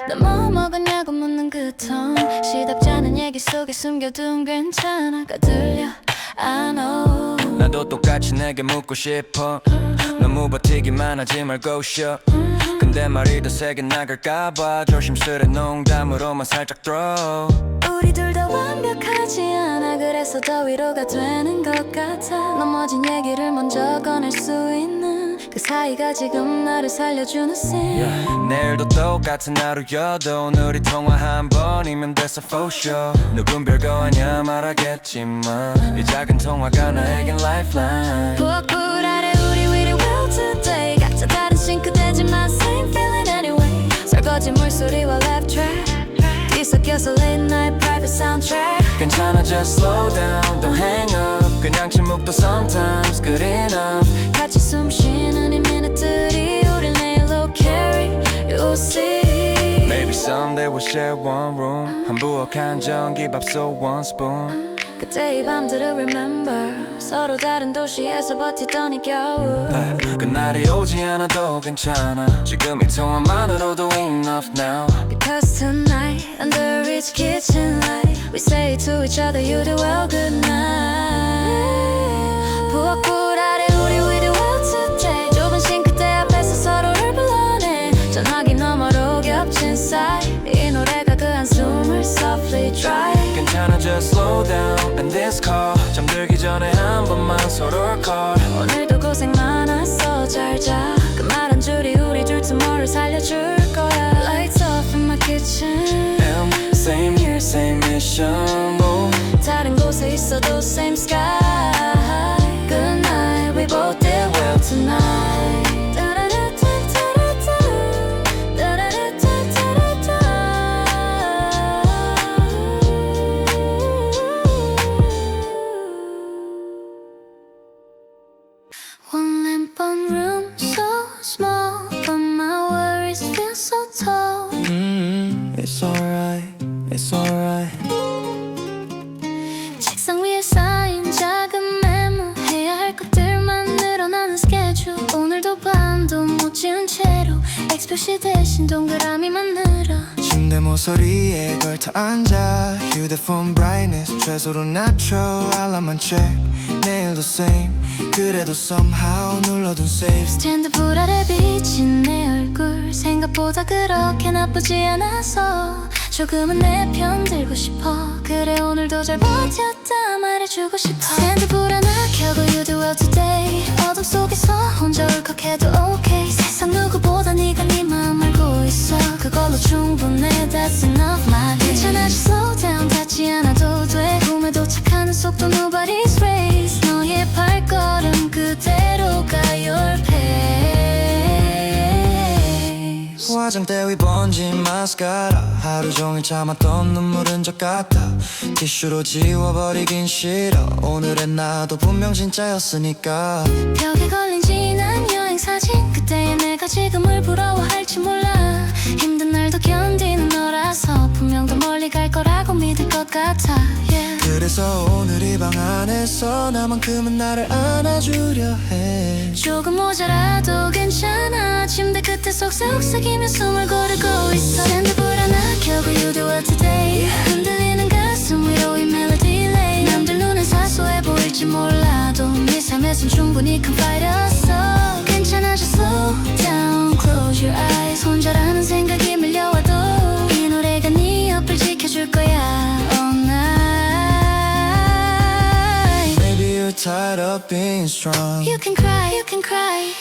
너 뭐 먹었냐고 묻는 그 톤 시답지 않은 얘기 속에 숨겨둔 괜찮아가 들려 I know 나도 똑같이 내게 묻고 싶어 너무 버티기만 하지 말고 쉬어 근데 말이 더 세게 나갈까봐 조심스레 농담으로만 살짝 throw 우리 둘 다 완벽하지 않아 그래서 더 위로가 되는 것 같아 넘어진 얘기를 먼저 꺼낼 수 있는 그 사이가 지금 나를 살려주는 scene 내일도 똑같은 하루여도 오늘이 통화 한 번이면 됐어 for sure 누군 별거 아냐 말하겠지만 이 작은 통화가 나에겐 lifeline 부엌불 아래 우리 really well today 각자 다른 싱크대지만 same feeling anyway 설거지 물소리와 left track 뒤섞여서 late night private soundtrack 괜찮아 just slow down don't hang up 그냥 침묵도 sometimes good enough 같이 숨 쉬는 이 미니트들이 우릴 내일로 carry you'll see Maybe someday we'll share one room 한 부엌 한 전기밥솥 one spoon 그때 이 밤들을 remember 서로 다른 도시에서 버티던 이 겨울 그날이 오지 않아도 괜찮아 지금 이 통화만으로도 enough now Because tonight under each kitchen light we say to each other you do well good night 부엌불 아래 우리 we do well today 좁은 싱크대 앞에서 서로를 불러내 전화기 너머로 겹친 사이 이 노래가 그 한숨을 softly dry 괜찮아 just slow down and this call 잠들기 전에 한 번만 서로를 call 오늘도 고생 많았어 잘 자 그 말 한 줄이 우리 둘 tomorrow 살려줄 거야 Lights off in my kitchen Same here same mission move 다른 곳에 있어도 same sky Good night we both did well tonight One lamp on room so small but my worries feel so tall It's alright it's alright 책상 위에 쌓인 작은 메모 해야 할 것들만 늘어나는 스케줄 오늘도 밤 X 표시 대신 동그라미 만들어 침대 모서리에 걸터 앉아 휴대폰 brightness 최소로 낮춰 알람만 check 내일도 same 그래도 somehow 눌러둔 save 스탠드 불 아래 비친 내 얼굴 생각보다 그렇게 나쁘지 않아서 조금은 내 편 들고 싶어 그래 오늘도 잘 버텼다 말해주고 싶어 스탠드 불 하나 켜고 you do well today 어둠 속에서 혼자 울컥해도 okay 세상 누구보다 네가 네 마음 알고 있어 그걸로 충분해 that's enough my day 괜찮아 just slow down 닿지 않아도 돼 꿈에 도착하는 속도 nobody's race 너의 발걸음 그대로가 your pace 화장대 위 번진 마스카라 하루 종일 참았던 눈물은 적 같아 티슈로 지워버리긴 싫어 오늘의 나도 분명 진짜였으니까 벽에 걸린 지난 여행 사진 그때의 내가 지금을 부러워할지 몰라 힘든 날도 견디는 너라서 분명 더 멀리 갈 거라고 믿을 것 같아 yeah. 그래서 오늘 이 방 안에서 나만큼은 나를 안아주려 해 조금 모자라도 괜찮아 침대 끝에 속삭이며 숨을 고르고 있어 샌드불 하나 켜고 you do well today 흔들리는 가슴 위로 이 멜로디 lay 남들 눈엔 사소해 보일지 몰라도 네 삶에선 충분히 큰 파이터였어 괜찮아 just slow down close your eyes 혼자라는 생각이 밀려와도 이 노래가 네 옆을 지켜줄 거야 all night Maybe you're tired of being strong you can cry,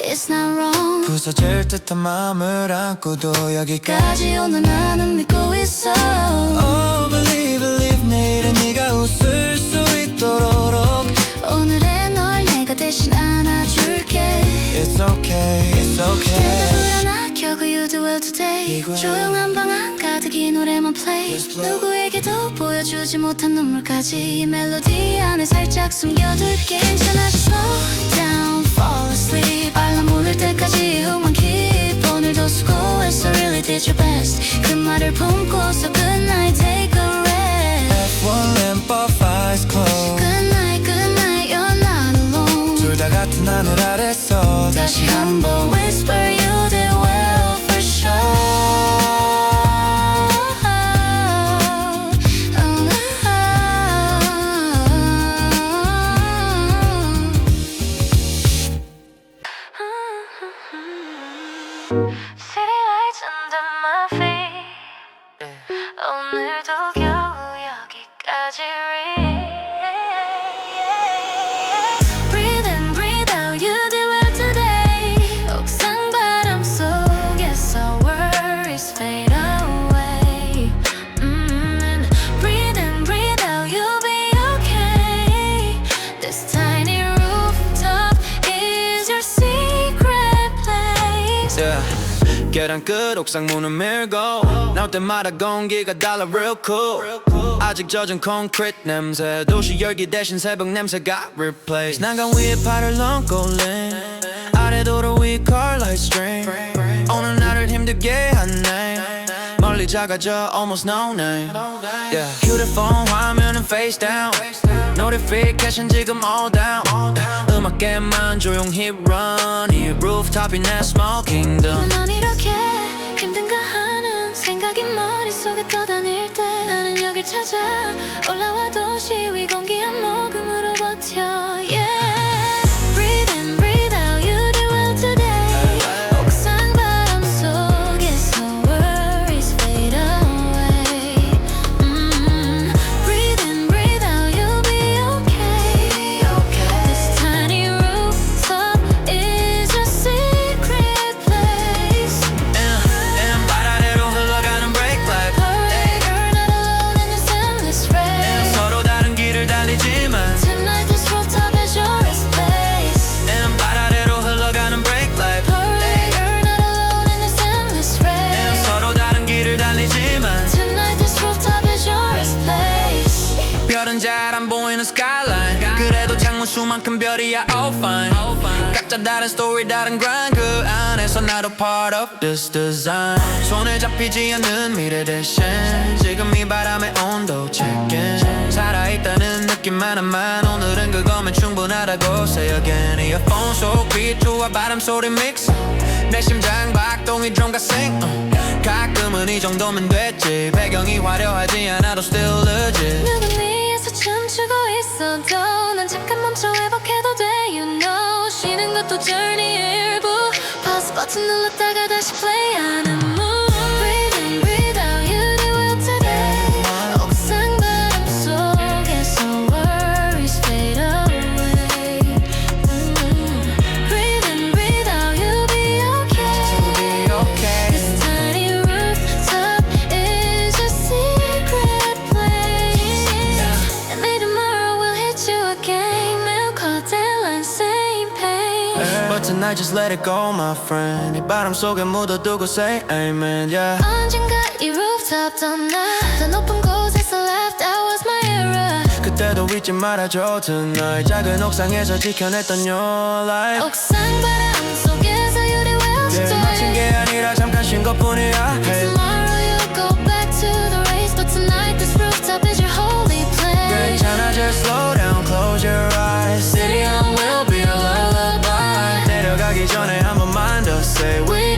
it's not wrong 부서질 듯한 마음을 안고도 여기까지 까지 오늘 나는 믿고 있어 Oh believe 내일은 네가 웃을 수 있도록 오늘의 널 내가 대신 안아줄게 It's okay 불 하나 켜고 you do well today 이거야. 조용한 방 안 가득 이 노래만 play Just play. 누구에게도 보여주지 못한 눈물까지 이 멜로디 안에 살짝 숨겨둘게 괜찮아 just slow down fall asleep 알람 울릴 때까지 음악 keep 오늘도 수고했어 really did your best 그 말을 품고서 good night take a rest F1 lamp off eyes closed good night you're not alone 둘 다 같은 하늘 아래서 다시 한번 whisper you did well for sure City lights under my feet 오늘도 겨우 여기까지 Breathe in, breathe out, you did well today 옥상 바람 속에서 worries fade away And breathe in, breathe out, you'll be okay This tiny rooftop is your secret place yeah. 계단 끝 옥상 문을 밀고 나올 때마다 공기가 달라 real cool 아직 젖은 콘크리트 냄새 도시 열기 대신 새벽 냄새가 replace 난간 위에 팔을 얹고 lean 아래 도로 위 car light stream 오늘 나를 힘들게 하네 멀리 작아져 almost no name yeah. 휴대폰 화면은 face down notification 지금 all down 음악에만 조용히 run 이 루프탑이 내 small kingdom 넌 이렇게 힘든가 하는 생각이 머릿속에 떠다닐 때 나는 여길 찾아 올라와 도시 위 공기 한 모금으로 버텨 yeah. Breathe in, breathe out, you do well today 옥상 바람 속에서 worries fade away Breathe in, breathe out, you'll be okay This tiny rooftop is your secret place and 바다대로 흘러가는 brake light Hurry, you're not alone in this endless race 서로 다른 길을 달리지만 Tonight this rooftop is your place and 바다대로 흘러가는 brake light Hurry, you're not alone in this endless race 서로 다른 길을 달리지만 Tonight this rooftop is your place 별은 잘 안 보이는 skyline 그래도 창문 수만큼 별이야 all fine 각자 다른 story 다른 grind 그 안에서 나도 part of this design 손에 잡히지 않는 미래 대신 지금 이 바람의 온도 check in 살아있다는 느낌만만 오늘은 그거면 충분하다고 say again 이어폰 속 비트와 바람 소리 mix 내 심장 박동이 drum가생 가끔은 이 정도면 됐지 배경이 화려하지 않아도 still legit 누군 위에서 춤추고 있어도 난 잠깐 멈춰 회복해도 돼 You know 쉬는 것도 journey의 일부 pause 버튼 눌렀다가 다시 play하는 move Breathing without you the world today 옥상 바람 속에서 worries fade away Breathing without you be okay This tiny rooftop is a secret place And maybe tomorrow we'll hit you again We'll call deadline same pain But tonight just let it go my friend 이 바람 속에 묻어두고 say amen yeah 언젠가 이 rooftop 떠나 더 높은 곳에서 left that was my era 그때도 잊지 말아줘 tonight 작은 옥상에서 지켜냈던 your life 옥상 바람 속에서 you the world yeah, 마친 게 today 아니라 잠깐 쉰 것뿐이야 hey. Tomorrow you'll go back to the race But tonight this rooftop is your holy place 괜찮아 just slow down close your eyes City on will be your lullaby 내려가기 전에 한 번만 더 say we